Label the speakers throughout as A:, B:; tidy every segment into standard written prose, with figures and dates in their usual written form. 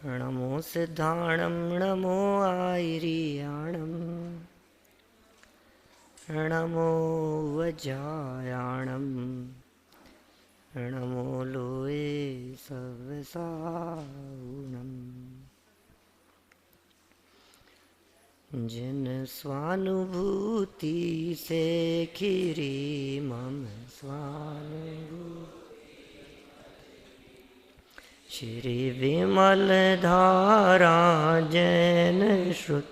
A: नमो सिद्धाणं नमो आयर्याणं नमो वज्रायाणं नमो लोये सवसाउणम्। जिन स्वानुभूति से खीरी मम स्वानुभूति श्री विमल धारा जैन श्रुत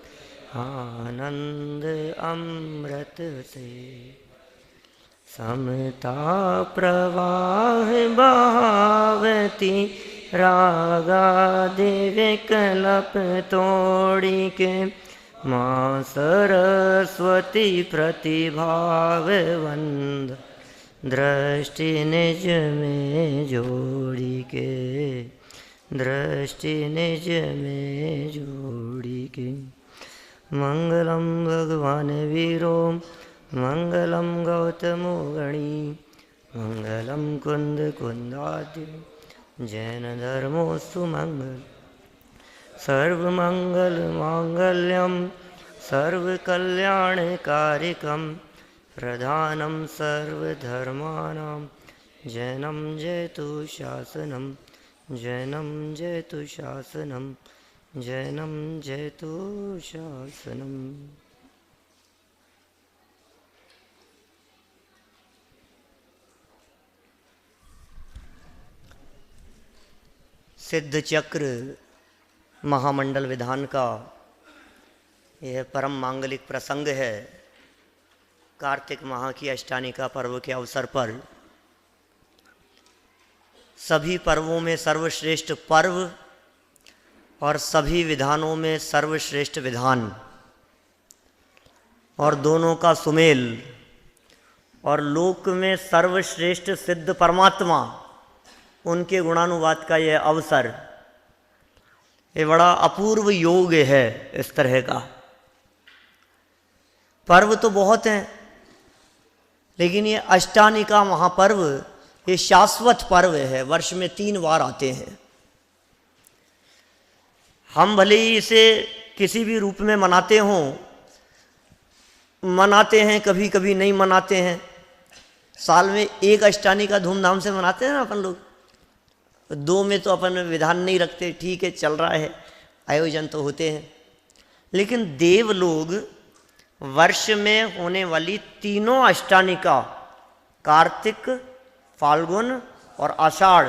A: आनंद अमृत से समता प्रवाह बहावती रागादि विकल्प तोड़ी के माँ सरस्वती प्रतिभाववंद दृष्टि निज में जोड़ी के दृष्टि निज में जोड़ी के। मंगलम भगवान वीरो मंगलम गौतमो गणी मंगलम कुंद कुंदादि जैन धर्मोस्तु मंगल। सर्वमंगल मांगल्यम सर्वकल्याणकारिकम प्रधानम सर्वधर्माणां जैनम जयतु शासनम जैनम जयतु शासनम जैनम जयतु शासनम। सिद्ध चक्र महामंडल विधान का यह परम मांगलिक प्रसंग है। कार्तिक माह की अष्टानिका पर्व के अवसर पर सभी पर्वों में सर्वश्रेष्ठ पर्व और सभी विधानों में सर्वश्रेष्ठ विधान और दोनों का सुमेल और लोक में सर्वश्रेष्ठ सिद्ध परमात्मा उनके गुणानुवाद का यह अवसर, ये बड़ा अपूर्व योग है। इस तरह का पर्व तो बहुत हैं, लेकिन ये अष्टानिका महापर्व ये शाश्वत पर्व है, वर्ष में 3 बार आते हैं। हम भले ही इसे किसी भी रूप में मनाते हैं, कभी कभी नहीं मनाते हैं। साल में 1 अष्टानिका धूमधाम से मनाते हैं ना अपन लोग, 2 में तो अपन विधान नहीं रखते, ठीक है चल रहा है, आयोजन तो होते हैं। लेकिन देव लोग वर्ष में होने वाली 3 अष्टानिका कार्तिक, फाल्गुन और आषाढ़,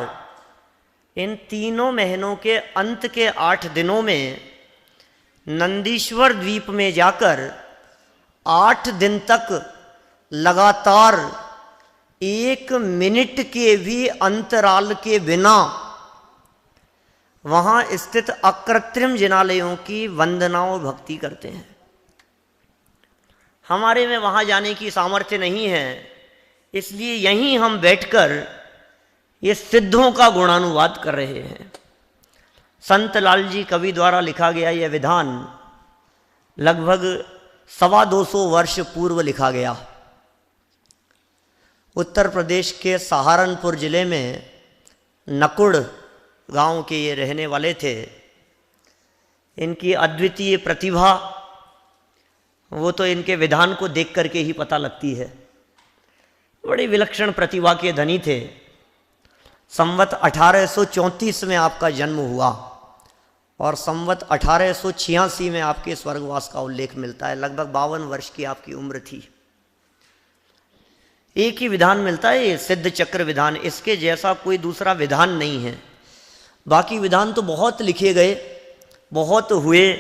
A: इन 3 महीनों के अंत के 8 दिनों में नंदीश्वर द्वीप में जाकर 8 दिन तक लगातार 1 मिनट के भी अंतराल के बिना वहाँ स्थित अकृत्रिम जिनालयों की वंदना और भक्ति करते हैं। हमारे में वहाँ जाने की सामर्थ्य नहीं है, इसलिए यहीं हम बैठकर ये सिद्धों का गुणानुवाद कर रहे हैं। संत लाल जी कवि द्वारा लिखा गया यह विधान लगभग 225 वर्ष पूर्व लिखा गया। उत्तर प्रदेश के सहारनपुर जिले में नकुड़ गांव के ये रहने वाले थे। इनकी अद्वितीय प्रतिभा वो तो इनके विधान को देख करके ही पता लगती है। बड़ी विलक्षण प्रतिभा के धनी थे। संवत 1834 में आपका जन्म हुआ और संवत 1886 में आपके स्वर्गवास का उल्लेख मिलता है। लगभग 52 वर्ष की आपकी उम्र थी। एक ही विधान मिलता है, ये सिद्ध चक्र विधान, इसके जैसा कोई दूसरा विधान नहीं है। बाकी विधान तो बहुत लिखे गए, बहुत हुए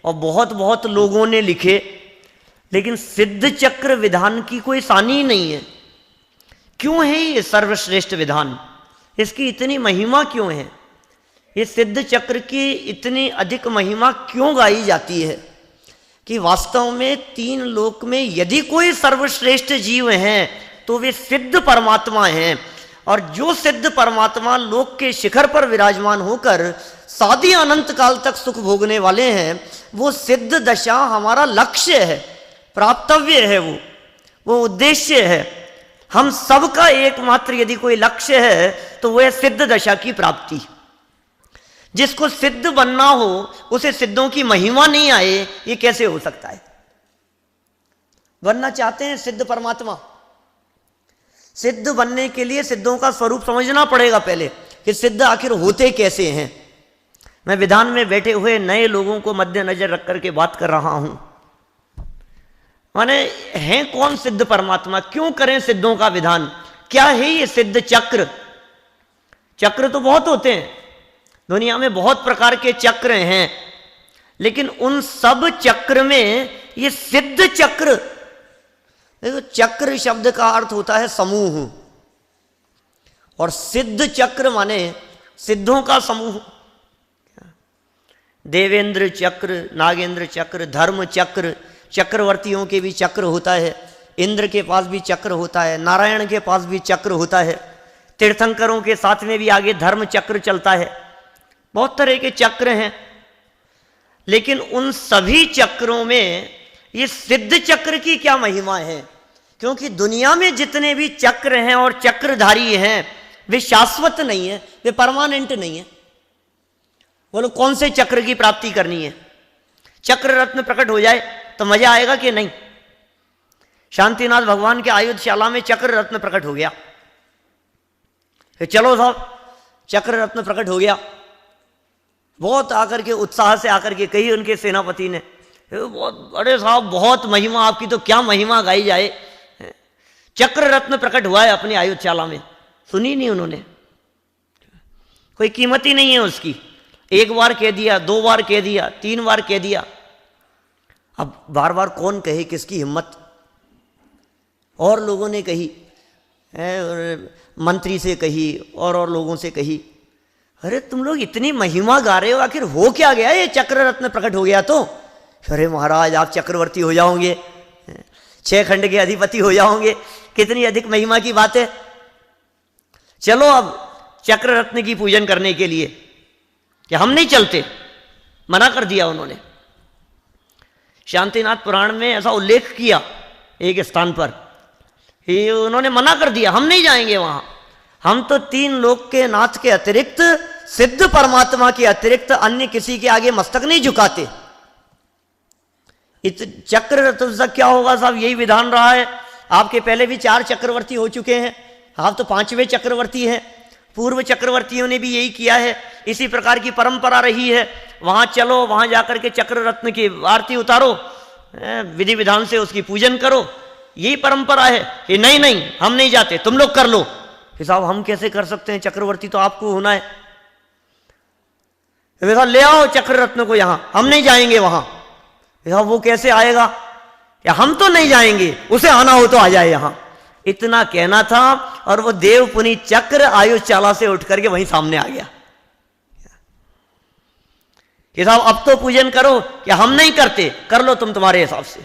A: और बहुत लोगों ने लिखे, लेकिन सिद्ध चक्र विधान की कोई सानी नहीं है। क्यों है ये सर्वश्रेष्ठ विधान? इसकी इतनी महिमा क्यों है? ये सिद्ध चक्र की इतनी अधिक महिमा क्यों गाई जाती है कि वास्तव में 3 लोक में यदि कोई सर्वश्रेष्ठ जीव हैं तो वे सिद्ध परमात्मा हैं। और जो सिद्ध परमात्मा लोक के शिखर पर विराजमान होकर सादी अनंत काल तक सुख भोगने वाले हैं, वो सिद्ध दशा हमारा लक्ष्य है, प्राप्तव्य है, वो उद्देश्य है। हम सबका एकमात्र यदि कोई लक्ष्य है तो वह सिद्ध दशा की प्राप्ति। जिसको सिद्ध बनना हो उसे सिद्धों की महिमा नहीं आए, ये कैसे हो सकता है? बनना चाहते हैं सिद्ध परमात्मा, सिद्ध बनने के लिए सिद्धों का स्वरूप समझना पड़ेगा पहले कि सिद्ध आखिर होते कैसे हैं। मैं विधान में बैठे हुए नए लोगों को मद्देनजर रख करके बात कर रहा हूं। माने हैं कौन सिद्ध परमात्मा, क्यों करें सिद्धों का विधान, क्या है ये सिद्ध चक्र? चक्र तो बहुत होते हैं दुनिया में, बहुत प्रकार के चक्र हैं, लेकिन उन सब चक्र में ये सिद्ध चक्र, देखो चक्र शब्द का अर्थ होता है समूह, और सिद्ध चक्र माने सिद्धों का समूह। देवेंद्र चक्र, नागेंद्र चक्र, धर्म चक्र, चक्रवर्तियों के भी चक्र होता है, इंद्र के पास भी चक्र होता है, नारायण के पास भी चक्र होता है, तीर्थंकरों के साथ में भी आगे धर्म चक्र चलता है, बहुत तरह के चक्र हैं। लेकिन उन सभी चक्रों में ये सिद्ध चक्र की क्या महिमा है? क्योंकि दुनिया में जितने भी चक्र हैं और चक्रधारी हैं वे शाश्वत नहीं है, वे परमानेंट नहीं है। बोलो कौन से चक्र की प्राप्ति करनी है? चक्र रत्न प्रकट हो जाए तो मजा आएगा कि नहीं? शांतिनाथ भगवान के आयुधशाला में चक्र रत्न प्रकट हो गया, चलो साहब चक्र रत्न प्रकट हो गया, बहुत आकर के उत्साह से आकर के कही उनके सेनापति ने, बहुत अरे साहब बहुत महिमा आपकी, तो क्या महिमा गाई जाए, चक्र रत्न प्रकट हुआ है अपनी आयुधशाला में। सुनी नहीं उन्होंने, कोई कीमत ही नहीं है उसकी। एक बार कह दिया, दो बार कह दिया, तीन बार कह दिया, अब बार बार कौन कहे, किसकी हिम्मत। और लोगों ने कही, मंत्री से कही और लोगों से कही, अरे तुम लोग इतनी महिमा गा रहे हो, आखिर हो क्या गया? ये चक्र रत्न प्रकट हो गया तो अरे महाराज आप चक्रवर्ती हो जाओगे, 6 खंड के अधिपति हो जाओगे, कितनी अधिक महिमा की बात है। चलो अब चक्र रत्न की पूजन करने के लिए, कि हम नहीं चलते, मना कर दिया उन्होंने। शांतिनाथ पुराण में ऐसा उल्लेख किया एक स्थान पर, उन्होंने मना कर दिया, हम नहीं जाएंगे वहां, हम तो 3 लोक के नाथ के अतिरिक्त, सिद्ध परमात्मा के अतिरिक्त अन्य किसी के आगे मस्तक नहीं झुकाते। चक्र रत्न से क्या होगा साहब? यही विधान रहा है, आपके पहले भी 4 चक्रवर्ती हो चुके हैं, आप तो 5वें चक्रवर्ती हैं, पूर्व चक्रवर्तियों ने भी यही किया है, इसी प्रकार की परंपरा रही है। वहां चलो, वहां जाकर के चक्र रत्न की आरती उतारो, विधि विधान से उसकी पूजन करो, यही परंपरा है। कि नहीं नहीं हम नहीं जाते, तुम लोग कर लो। कि साहब हम कैसे कर सकते हैं, चक्रवर्ती तो आपको होना है। वैसा ले आओ चक्र रत्न को यहां, हम नहीं जाएंगे वहां। वो कैसे आएगा? या हम तो नहीं जाएंगे, उसे आना हो तो आ जाए यहां। इतना कहना था और वो देव पुनीत चक्र आयुधशाला से उठ करके वहीं सामने आ गया कि साहब अब तो पूजन करो। कि हम नहीं करते, कर लो तुम तुम्हारे हिसाब से।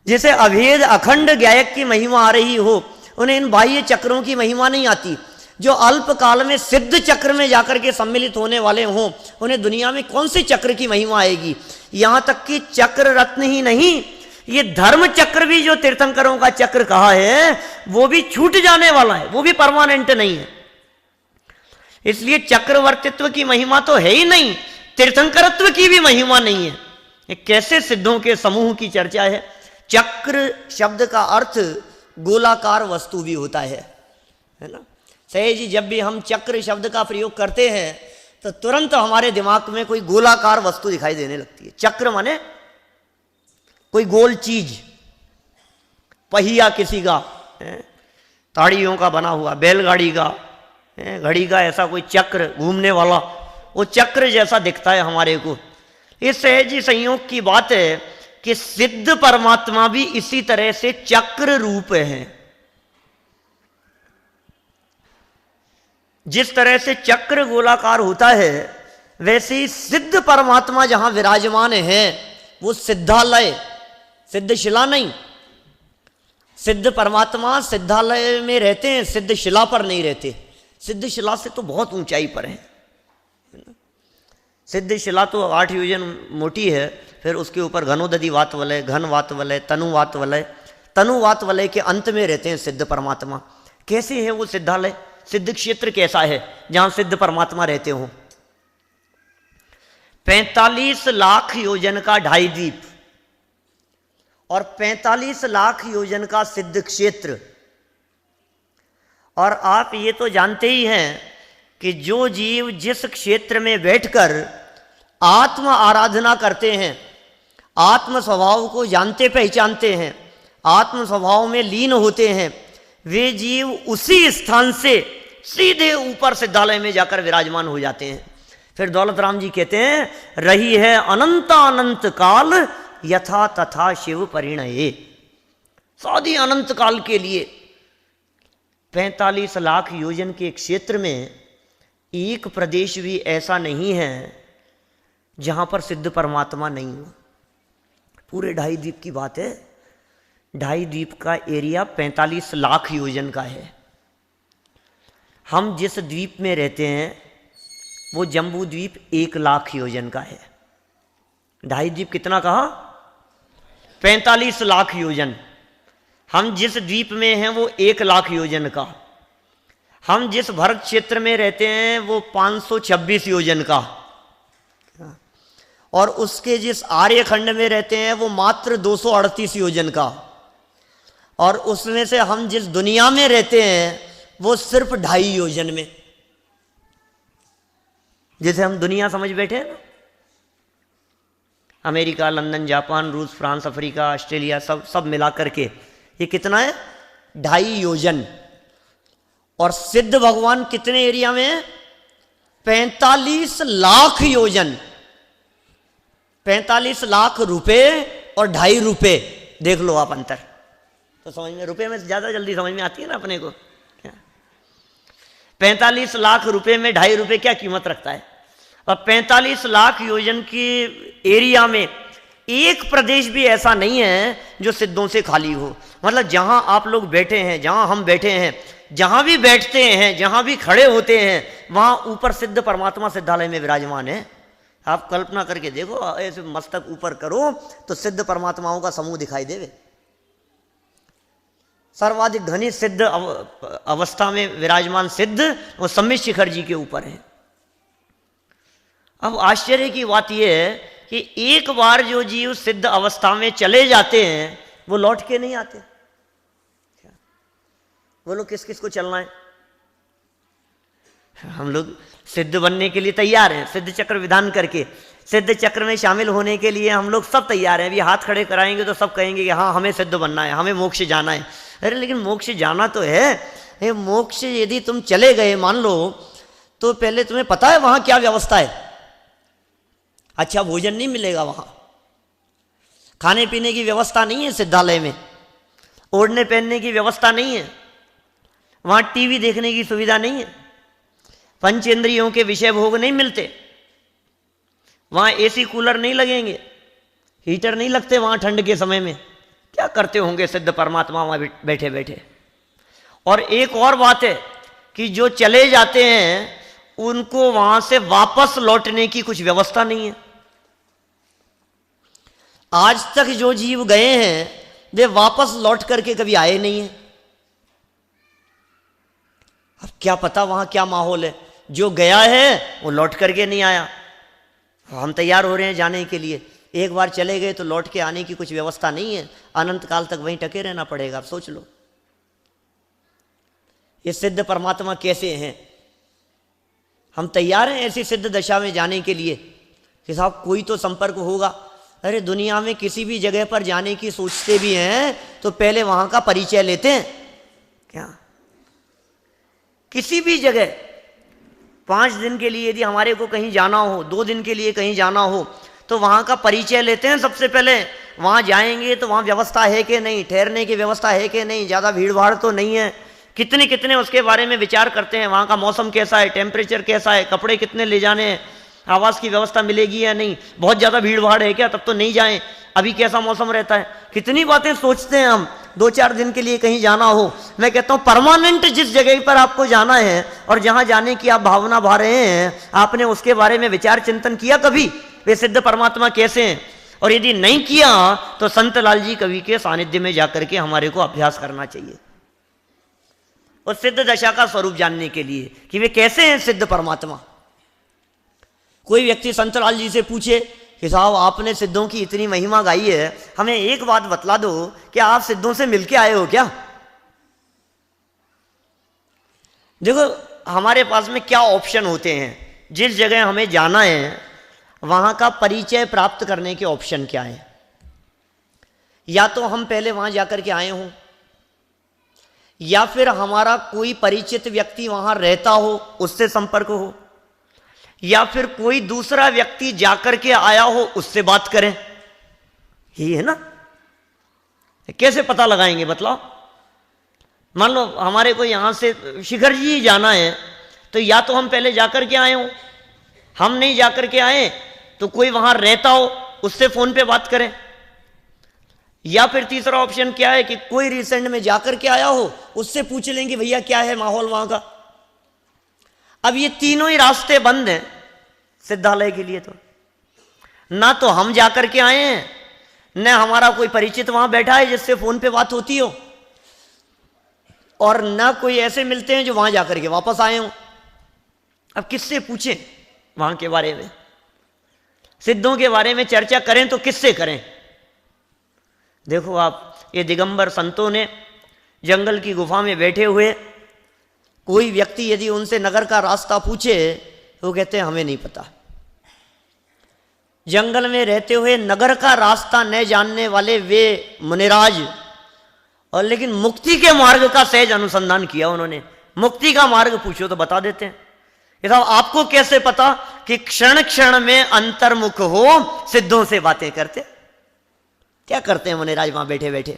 A: जिसे अभेद अखंड गायक की महिमा आ रही हो, उन्हें इन बाह्य चक्रों की महिमा नहीं आती। जो अल्प काल में सिद्ध चक्र में जाकर के सम्मिलित होने वाले हों, उन्हें दुनिया में कौन से चक्र की महिमा आएगी? यहां तक कि चक्र रत्न ही नहीं, ये धर्म चक्र भी जो तीर्थंकरों का चक्र कहा है, वो भी छूट जाने वाला है, वो भी परमानेंट नहीं है। इसलिए चक्रवर्तित्व की महिमा तो है ही नहीं, तीर्थंकरत्व की भी महिमा नहीं है। ये कैसे सिद्धों के समूह की चर्चा है? चक्र शब्द का अर्थ गोलाकार वस्तु भी होता है ना। सही जी, जब भी हम चक्र शब्द का प्रयोग करते हैं तो तुरंत हमारे दिमाग में कोई गोलाकार वस्तु दिखाई देने लगती है। चक्र माने कोई गोल चीज, पहिया किसी का, ताड़ियों का बना हुआ, बैलगाड़ी का, घड़ी का ऐसा कोई चक्र घूमने वाला, वो चक्र जैसा दिखता है हमारे को। इस सहज संयोग की बात है कि सिद्ध परमात्मा भी इसी तरह से चक्र रूप है। जिस तरह से चक्र गोलाकार होता है, वैसे ही सिद्ध परमात्मा जहां विराजमान है वो सिद्धालय, सिद्ध शिला नहीं। सिद्ध परमात्मा सिद्धालय में रहते हैं, सिद्ध शिला पर नहीं रहते। सिद्ध शिला से तो बहुत ऊंचाई पर है। सिद्ध शिला तो 8 योजन मोटी है, फिर उसके ऊपर घनोदधि वात वलय, घन वात वलय, तनुवात वलय, तनुवात वलय के अंत में रहते हैं सिद्ध परमात्मा। कैसे है वो सिद्धालय? सिद्ध क्षेत्र कैसा है जहां सिद्ध परमात्मा रहते हो। 45 लाख योजन का ढाई द्वीप और 45 लाख योजन का सिद्ध क्षेत्र। और आप ये तो जानते ही हैं कि जो जीव जिस क्षेत्र में बैठकर आत्म आराधना करते हैं, आत्म स्वभाव को जानते पहचानते हैं, आत्म स्वभाव में लीन होते हैं, वे जीव उसी स्थान से सीधे ऊपर सिद्धालय में जाकर विराजमान हो जाते हैं। फिर दौलत राम जी कहते हैं, रही है अनंत अनंत काल यथा तथा शिव परिणये। साधी अनंत काल के लिए 45 लाख योजन के क्षेत्र में एक प्रदेश भी ऐसा नहीं है जहां पर सिद्ध परमात्मा नहीं हो। पूरे ढाई द्वीप की बात है। ढाई द्वीप का एरिया 45 लाख योजन का है। हम जिस द्वीप में रहते हैं वो जम्बू द्वीप 1 लाख योजन का है। ढाई द्वीप कितना कहा? 45 लाख योजन। हम जिस द्वीप में हैं वो 1 लाख योजन का। हम जिस भरत क्षेत्र में रहते हैं वो 526 योजन का। और उसके जिस आर्यखंड में रहते हैं वो मात्र 238 योजन का। और उसमें से हम जिस दुनिया में रहते हैं वो सिर्फ 2.5 योजन में। जिसे हम दुनिया समझ बैठे हैं ना, अमेरिका, लंदन, जापान, रूस, फ्रांस, अफ्रीका, ऑस्ट्रेलिया, सब मिला करके ये कितना है? 2.5 योजन। और सिद्ध भगवान कितने एरिया में है? 45 लाख योजन। 45 लाख रुपए और 2.5 रुपए, देख लो आप अंतर। तो समझ में, रुपए में ज्यादा जल्दी समझ में आती है ना अपने को। 45 लाख रुपए में 2.5 रुपए क्या कीमत रखता है। और 45 लाख योजन की एरिया में एक प्रदेश भी ऐसा नहीं है जो सिद्धों से खाली हो। मतलब जहां आप लोग बैठे हैं, जहां हम बैठे हैं, जहां भी बैठते हैं, जहां भी खड़े होते हैं, वहां ऊपर सिद्ध परमात्मा सिद्धालय में विराजमान है। आप कल्पना करके देखो, ऐसे मस्तक ऊपर करो तो सिद्ध परमात्माओं का समूह दिखाई देवे। सर्वाधिक घनी सिद्ध अवस्था में विराजमान सिद्ध वो सम्मित शिखर जी के ऊपर है। अब आश्चर्य की बात यह है कि एक बार जो जीव सिद्ध अवस्था में चले जाते हैं वो लौट के नहीं आते। बोलो किस किस को चलना है? हम लोग सिद्ध बनने के लिए तैयार हैं, सिद्ध चक्र विधान करके सिद्ध चक्र में शामिल होने के लिए हम लोग सब तैयार हैं। अभी हाथ खड़े कराएंगे तो सब कहेंगे कि हाँ हमें सिद्ध बनना है, हमें मोक्ष जाना है। अरे लेकिन मोक्ष जाना तो है। मोक्ष यदि तुम चले गए मान लो, तो पहले तुम्हें पता है वहां क्या व्यवस्था है? अच्छा भोजन नहीं मिलेगा वहां, खाने पीने की व्यवस्था नहीं है सिद्धालय में, ओढ़ने पहनने की व्यवस्था नहीं है, वहां टीवी देखने की सुविधा नहीं है, पंचेंद्रियों के विषय भोग नहीं मिलते, वहां एसी कूलर नहीं लगेंगे, हीटर नहीं लगते वहां ठंड के समय में। क्या करते होंगे सिद्ध परमात्मा वहां बैठे बैठे। और एक और बात है कि जो चले जाते हैं उनको वहां से वापस लौटने की कुछ व्यवस्था नहीं है। आज तक जो जीव गए हैं वे वापस लौट करके कभी आए नहीं हैं। अब क्या पता वहां क्या माहौल है। जो गया है वो लौट करके नहीं आया। हम तैयार हो रहे हैं जाने के लिए, एक बार चले गए तो लौट के आने की कुछ व्यवस्था नहीं है। अनंत काल तक वहीं टके रहना पड़ेगा। आप सोच लो ये सिद्ध परमात्मा कैसे हैं। हम तैयार हैं ऐसी सिद्ध दशा में जाने के लिए कि साहब कोई तो संपर्क होगा। अरे दुनिया में किसी भी जगह पर जाने की सोचते भी हैं तो पहले वहां का परिचय लेते हैं क्या? किसी भी जगह 5 दिन के लिए यदि हमारे को कहीं जाना हो, 2 दिन के लिए कहीं जाना हो, तो वहां का परिचय लेते हैं सबसे पहले। वहां जाएंगे तो वहां व्यवस्था है कि नहीं, ठहरने की व्यवस्था है कि नहीं, ज्यादा भीड़ भाड़ तो नहीं है, कितने कितने उसके बारे में विचार करते हैं। वहां का मौसम कैसा है, टेम्परेचर कैसा है, कपड़े कितने ले जाने हैं, आवास की व्यवस्था मिलेगी या नहीं, बहुत ज्यादा भीड़ भाड़ है क्या, तब तो नहीं जाएं, अभी कैसा मौसम रहता है। कितनी बातें सोचते हैं हम। 2-4 दिन के लिए कहीं जाना हो, मैं कहता हूं परमानेंट जिस जगह पर आपको जाना है और जहां जाने की आप भावना भा रहे हैं, आपने उसके बारे में विचार चिंतन किया कभी? वे सिद्ध परमात्मा कैसे हैं? और यदि नहीं किया तो संत लाल जी कवि के सानिध्य में जाकर के हमारे को अभ्यास करना चाहिए। उस सिद्ध दशा का स्वरूप जानने के लिए कि वे कैसे हैं सिद्ध परमात्मा। कोई व्यक्ति संतलाल जी से पूछे कि साहब आपने सिद्धों की इतनी महिमा गाई है, हमें एक बात बतला दो कि आप सिद्धों से मिलके आए हो क्या? देखो हमारे पास में क्या ऑप्शन होते हैं, जिस जगह हमें जाना है वहां का परिचय प्राप्त करने के ऑप्शन क्या है। या तो हम पहले वहां जाकर के आए हों, या फिर हमारा कोई परिचित व्यक्ति वहां रहता हो उससे संपर्क हो, या फिर कोई दूसरा व्यक्ति जाकर के आया हो उससे बात करें। यही है ना। कैसे पता लगाएंगे बतलाओ? मान लो हमारे को यहां से शिखर जी जाना है, तो या तो हम पहले जाकर के आए हो, हम नहीं जाकर के आए तो कोई वहां रहता हो उससे फोन पे बात करें, या फिर तीसरा ऑप्शन क्या है कि कोई रिसेंट में जाकर के आया हो उससे पूछ लेंगे भैया क्या है माहौल वहां का। अब ये तीनों ही रास्ते बंद हैं सिद्धालय के लिए। तो ना तो हम जाकर के आए हैं, न हमारा कोई परिचित वहां बैठा है जिससे फोन पे बात होती हो, और ना कोई ऐसे मिलते हैं जो वहां जाकर के वापस आए हो। अब किससे पूछें वहां के बारे में? सिद्धों के बारे में चर्चा करें तो किससे करें? देखो आप, ये दिगंबर संतों ने जंगल की गुफा में बैठे हुए कोई व्यक्ति यदि उनसे नगर का रास्ता पूछे तो कहते हैं हमें नहीं पता। जंगल में रहते हुए नगर का रास्ता न जानने वाले वे मुनिराज, और लेकिन मुक्ति के मार्ग का सहज अनुसंधान किया उन्होंने। मुक्ति का मार्ग पूछो तो बता देते हैं। ये साहब आपको कैसे पता कि क्षण क्षण में अंतर्मुख हो सिद्धों से बातें करते? क्या करते हैं मुनिराज वहां बैठे बैठे?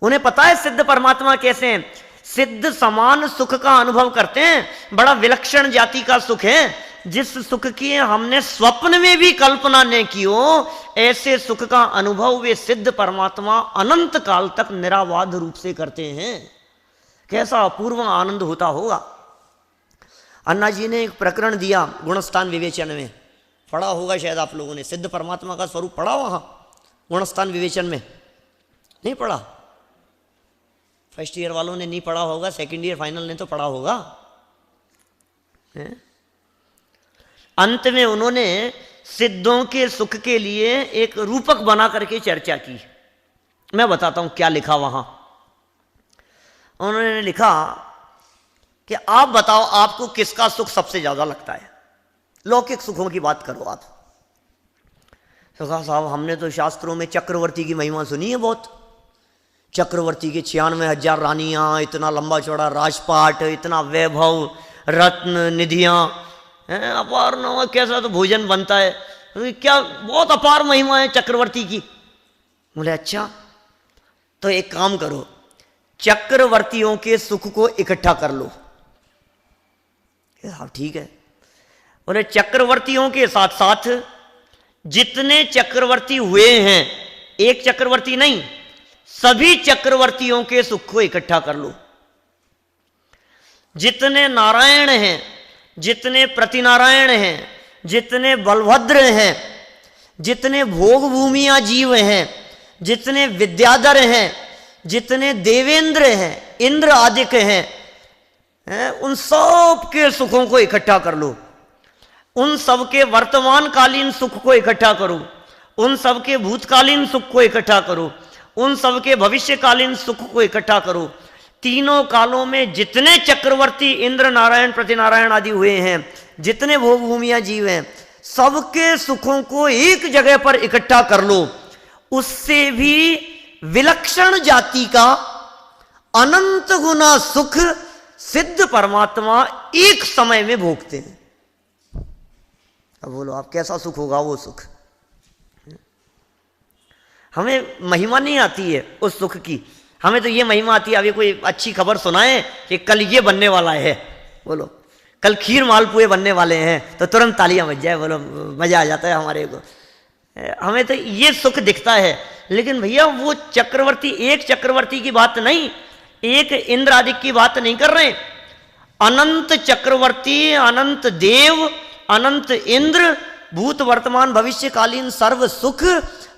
A: उन्हें पता है सिद्ध परमात्मा कैसे हैं। सिद्ध समान सुख का अनुभव करते हैं, बड़ा विलक्षण जाति का सुख है, जिस सुख की हमने स्वप्न में भी कल्पना न की हो, ऐसे सुख का अनुभव वे सिद्ध परमात्मा अनंत काल तक निराबाध रूप से करते हैं। कैसा अपूर्व आनंद होता होगा। अन्ना जी ने एक प्रकरण दिया गुणस्थान विवेचन में, पढ़ा होगा शायद आप लोगों ने। सिद्ध परमात्मा का स्वरूप पढ़ा वहां गुणस्थान विवेचन में? नहीं पढ़ा? फर्स्ट ईयर वालों ने नहीं पढ़ा होगा, सेकंड ईयर फाइनल ने तो पढ़ा होगा। अंत में उन्होंने सिद्धों के सुख के लिए एक रूपक बना करके चर्चा की। मैं बताता हूं क्या लिखा वहां। उन्होंने लिखा कि आप बताओ आपको किसका सुख सबसे ज्यादा लगता है? लौकिक सुखों की बात करो आप। तो कहा साहब हमने तो शास्त्रों में चक्रवर्ती की महिमा सुनी है बहुत। चक्रवर्ती के 96,000 रानियां, इतना लंबा चौड़ा राजपाट, इतना वैभव, रत्न निधियां, अपार न कैसा तो भोजन बनता है, तो क्या बहुत अपार महिमा है चक्रवर्ती की। बोले अच्छा, तो एक काम करो, चक्रवर्तियों के सुख को इकट्ठा कर लो। हाँ ठीक है। बोले चक्रवर्तियों के साथ साथ जितने चक्रवर्ती हुए हैं, एक चक्रवर्ती नहीं, सभी चक्रवर्तियों के सुख को इकट्ठा कर लो। जितने नारायण हैं, जितने प्रतिनारायण हैं, जितने बलभद्र हैं, जितने भोग भूमिया जीव हैं, जितने विद्याधर हैं, जितने देवेंद्र हैं, इंद्र आदिक हैं, उन सब के सुखों को इकट्ठा कर लो। उन सब के वर्तमान कालीन सुख को इकट्ठा करो, उन सब के भूतकालीन सुख को इकट्ठा करो, उन सब के भविष्यकालीन सुख को इकट्ठा करो। तीनों कालों में जितने चक्रवर्ती इंद्र नारायण प्रतिनारायण आदि हुए हैं, जितने भोग भूमिया जीव हैं, सबके सुखों को एक जगह पर इकट्ठा कर लो। उससे भी विलक्षण जाति का अनंत गुना सुख सिद्ध परमात्मा एक समय में भोगते हैं। अब बोलो आप कैसा सुख होगा वो सुख? हमें महिमा नहीं आती है उस सुख की, हमें तो ये महिमा आती है अभी कोई अच्छी खबर सुनाए कि कल ये बनने वाला है, बोलो कल खीर मालपुए बनने वाले हैं, तो तुरंत तालियां बज जाए, बोलो मजा आ जाता है हमारे को। हमें तो ये सुख दिखता है। लेकिन भैया वो चक्रवर्ती, एक चक्रवर्ती की बात नहीं, एक इंद्र आदि की बात नहीं कर रहे। अनंत चक्रवर्ती, अनंत देव, अनंत इंद्र, भूत वर्तमान भविष्यकालीन सर्व सुख,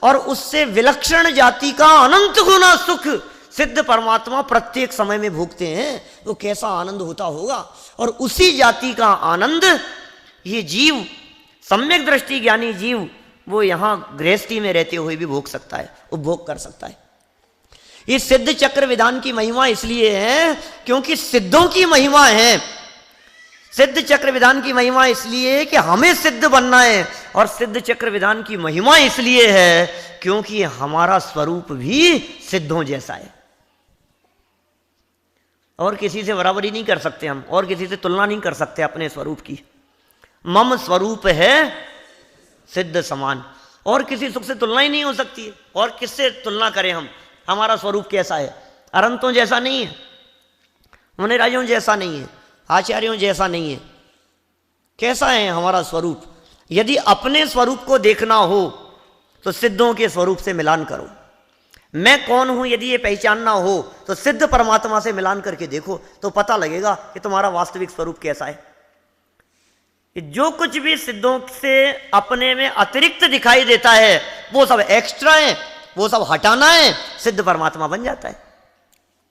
A: और उससे विलक्षण जाति का अनंत गुना सुख सिद्ध परमात्मा प्रत्येक समय में भोगते हैं, तो कैसा आनंद होता होगा। और उसी जाति का आनंद ये जीव, सम्यक दृष्टि ज्ञानी जीव, वो यहां गृहस्थी में रहते हुए भी भोग सकता है, उपभोग कर सकता है। ये सिद्ध चक्र विधान की महिमा इसलिए है क्योंकि सिद्धों की महिमा है। सिद्ध चक्र विधान की महिमा इसलिए है कि हमें सिद्ध बनना है, और सिद्ध चक्र विधान की महिमा इसलिए है क्योंकि हमारा स्वरूप भी सिद्धों जैसा है। और किसी से बराबरी नहीं कर सकते हम, और किसी से तुलना नहीं कर सकते अपने स्वरूप की। मम स्वरूप है सिद्ध समान, और किसी सुख से तुलना ही नहीं हो सकती है। और किससे तुलना करें हम, हमारा स्वरूप कैसा है? अरंतों जैसा नहीं है, मुनिराजों जैसा नहीं है, आचार्यों जैसा नहीं है। कैसा है हमारा स्वरूप? यदि अपने स्वरूप को देखना हो तो सिद्धों के स्वरूप से मिलान करो। मैं कौन हूं यदि ये पहचानना हो तो सिद्ध परमात्मा से मिलान करके देखो, तो पता लगेगा कि तुम्हारा वास्तविक स्वरूप कैसा है। जो कुछ भी सिद्धों से अपने में अतिरिक्त दिखाई देता है वो सब एक्स्ट्रा है, वो सब हटाना है, सिद्ध परमात्मा बन जाता है।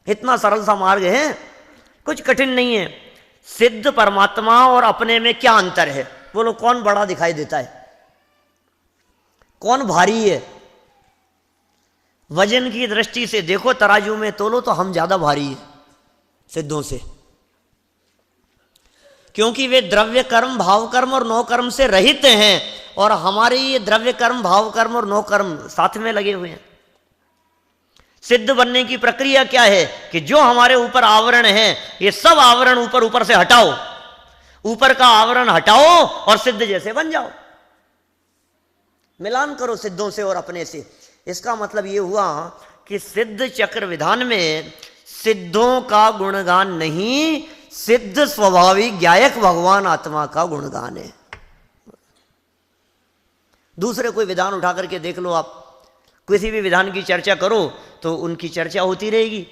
A: इतना सरल सा मार्ग है, कुछ कठिन नहीं है। सिद्ध परमात्मा और अपने में क्या अंतर है? बोलो, कौन बड़ा दिखाई देता है, कौन भारी है? वजन की दृष्टि से देखो, तराजू में तोलो तो हम ज्यादा भारी है सिद्धों से, क्योंकि वे द्रव्य कर्म, भाव कर्म और नौ कर्म से रहित हैं, और हमारे ये द्रव्य कर्म, भाव कर्म और नौ कर्म साथ में लगे हुए हैं। सिद्ध बनने की प्रक्रिया क्या है कि जो हमारे ऊपर आवरण है, ये सब आवरण ऊपर ऊपर से हटाओ, ऊपर का आवरण हटाओ और सिद्ध जैसे बन जाओ। मिलान करो सिद्धों से और अपने से। इसका मतलब ये हुआ कि सिद्ध चक्र विधान में सिद्धों का गुणगान नहीं, सिद्ध स्वाभाविक ज्ञायक भगवान आत्मा का गुणगान है। दूसरे कोई विधान उठा करके देख लो, आप किसी भी विधान की चर्चा करो तो उनकी चर्चा होती रहेगी।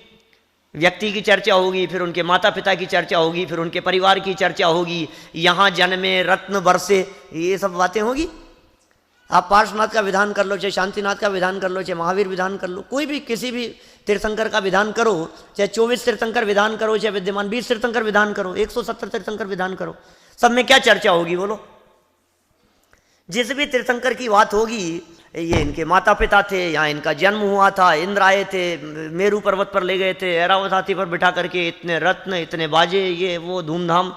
A: व्यक्ति की चर्चा होगी, फिर उनके माता पिता की चर्चा होगी, फिर उनके परिवार की चर्चा होगी, यहाँ जन्मे, रत्न बरसे, ये सब बातें होगी। आप पार्श्वनाथ का विधान कर लो, चाहे शांतिनाथ का विधान कर लो, चाहे महावीर विधान कर लो, कोई भी किसी भी तीर्थंकर का विधान करो, चाहे 24 तीर्थंकर विधान करो, चाहे विद्यमान 20 तीर्थंकर विधान करो, 170 तीर्थंकर विधान करो, सब में क्या चर्चा होगी? बोलो, जिस भी तीर्थंकर की बात होगी, ये इनके माता पिता थे, यहाँ इनका जन्म हुआ था, इंद्र आए थे, मेरू पर्वत पर ले गए थे, ऐरावत हाथी पर बिठा करके, इतने रत्न, इतने बाजे, ये वो धूमधाम,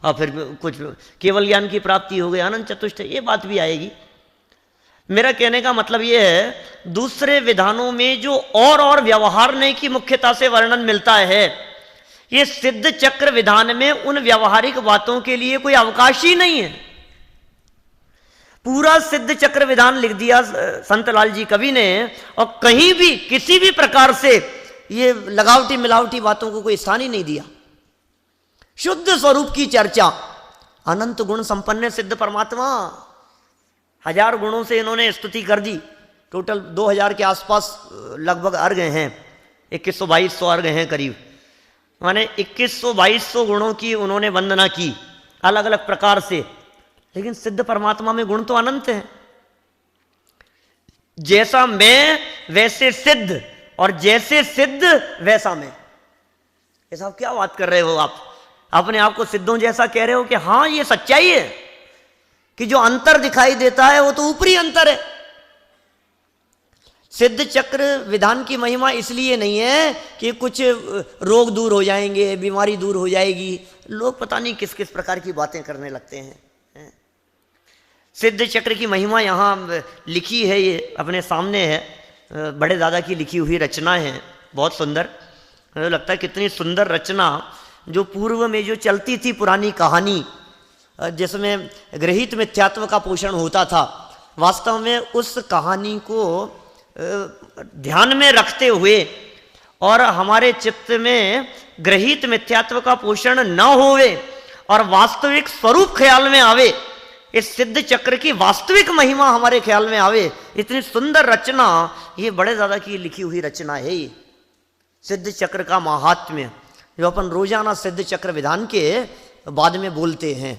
A: और फिर कुछ केवल ज्ञान की प्राप्ति हो गई, अनंत चतुष्ट, ये बात भी आएगी। मेरा कहने का मतलब ये है, दूसरे विधानों में जो और व्यवहारने की मुख्यता से वर्णन मिलता है, ये सिद्ध चक्र विधान में उन व्यवहारिक बातों के लिए कोई अवकाश ही नहीं है। पूरा सिद्ध चक्र विधान लिख दिया संत लाल जी कवि ने, और कहीं भी किसी भी प्रकार से ये लगावटी मिलावटी बातों को कोई स्थान ही नहीं दिया। शुद्ध स्वरूप की चर्चा, अनंत गुण संपन्न सिद्ध परमात्मा, 1000 गुणों से इन्होंने स्तुति कर दी। टोटल 2000 के आसपास लगभग अर्घ हैं, 2100-2200 अर्घ हैं करीब, माने 2100-2200 गुणों की उन्होंने वंदना की अलग अलग प्रकार से। लेकिन सिद्ध परमात्मा में गुण तो अनंत है। जैसा मैं वैसे सिद्ध, और जैसे सिद्ध वैसा मैं। ये साहब क्या बात कर रहे हो आप? अपने आप को सिद्धों जैसा कह रहे हो कि हाँ ये सच्चाई है कि जो अंतर दिखाई देता है वो तो ऊपरी अंतर है। सिद्ध चक्र विधान की महिमा इसलिए नहीं है कि कुछ रोग दूर हो जाएंगे, बीमारी दूर हो जाएगी। लोग पता नहीं किस किस प्रकार की बातें करने लगते हैं। सिद्ध चक्र की महिमा यहाँ लिखी है, ये अपने सामने है, बड़े दादा की लिखी हुई रचना है, बहुत सुंदर। मुझे लगता है कितनी सुंदर रचना, जो पूर्व में जो चलती थी पुरानी कहानी, जिसमें गृहीत मिथ्यात्व का पोषण होता था, वास्तव में उस कहानी को ध्यान में रखते हुए और हमारे चित्त में गृहीत मिथ्यात्व का पोषण न होवे और वास्तविक स्वरूप ख्याल में आवे, इस सिद्ध चक्र की वास्तविक महिमा हमारे ख्याल में आवे, इतनी सुंदर रचना ये बड़े दादा की लिखी हुई रचना है। ये सिद्ध चक्र का महात्म्य जो अपन रोजाना सिद्ध चक्र विधान के बाद में बोलते हैं,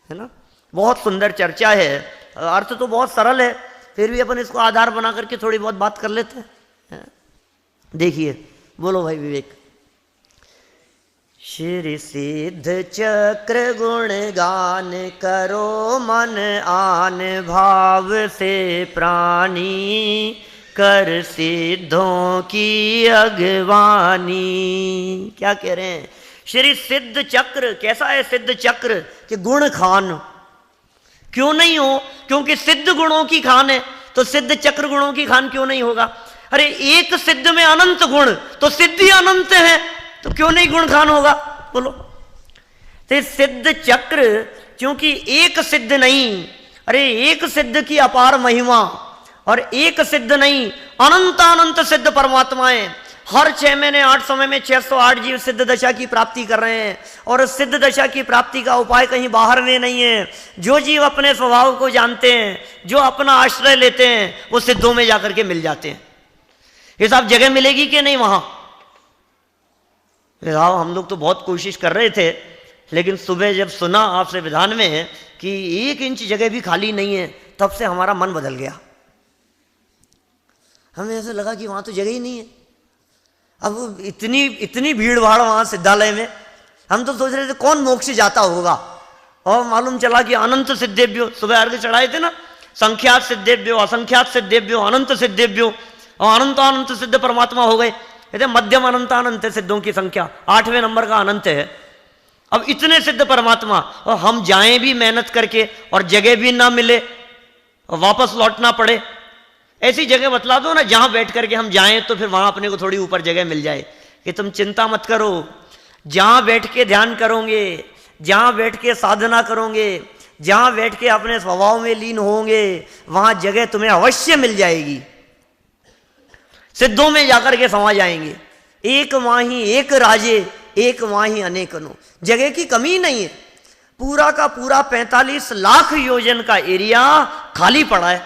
A: है ना, बहुत सुंदर चर्चा है। अर्थ तो बहुत सरल है, फिर भी अपन इसको आधार बना करके थोड़ी बहुत बात कर लेते हैं। देखिए बोलो भाई विवेक। श्री सिद्ध चक्र गुण गान करो मन आन भाव से प्राणी, कर सिद्धों की अगवानी। क्या कह रहे हैं? श्री सिद्ध चक्र, कैसा है सिद्ध चक्र? कि गुण खान। क्यों नहीं हो? क्योंकि सिद्ध गुणों की खान है, तो सिद्ध चक्र गुणों की खान क्यों नहीं होगा? अरे एक सिद्ध में अनंत गुण, तो सिद्धि अनंत है, तो क्यों नहीं गुण खान होगा? बोलो। तो सिद्ध चक्र, क्योंकि एक सिद्ध नहीं, अरे एक सिद्ध की अपार महिमा, और एक सिद्ध नहीं, अनंत अनंत सिद्ध परमात्माएं हर 6 महीने 8 समय में 608 जीव सिद्ध दशा की प्राप्ति कर रहे हैं। और सिद्ध दशा की प्राप्ति का उपाय कहीं बाहर में नहीं है। जो जीव अपने स्वभाव को जानते हैं, जो अपना आश्रय लेते हैं, वो सिद्धों में जाकर के मिल जाते हैं। ये साहब जगह मिलेगी कि नहीं वहां? साहब हम लोग तो बहुत कोशिश कर रहे थे, लेकिन सुबह जब सुना आपसे विधान में कि 1 इंच जगह भी खाली नहीं है, तब से हमारा मन बदल गया। हमें ऐसा लगा कि वहां तो जगह ही नहीं है। अब इतनी भीड़ भाड़ वहां सिद्धालय में, हम तो सोच रहे थे कौन मोक्ष जाता होगा, और मालूम चला कि अनंत सिद्धेभ्यो, सुबह अर्घ चढ़ाए थे ना, संख्यात सिद्धेभ्यो, असंख्यात सिद्धेभ्यो, अनंत सिद्धेभ्यो, और अनंत अनंत सिद्ध परमात्मा हो गए। कहते मध्यम अनंत अनंत है सिद्धों की संख्या, 8वें नंबर का अनंत है। अब इतने सिद्ध परमात्मा, और हम जाएं भी मेहनत करके और जगह भी ना मिले और वापस लौटना पड़े। ऐसी जगह बतला दो ना जहां बैठ करके हम जाएं, तो फिर वहां अपने को थोड़ी ऊपर जगह मिल जाए कि तुम चिंता मत करो, जहां बैठ के ध्यान करोगे, जहां बैठ के साधना करोगे, जहां बैठ के अपने स्वभाव में लीन होंगे, वहां जगह तुम्हें अवश्य मिल जाएगी। सिद्धों में जाकर के समा जाएंगे। एक माही एक राजे, एक माही अनेकनो। जगह की कमी नहीं है। पूरा का पूरा 45 लाख योजन का एरिया खाली पड़ा है,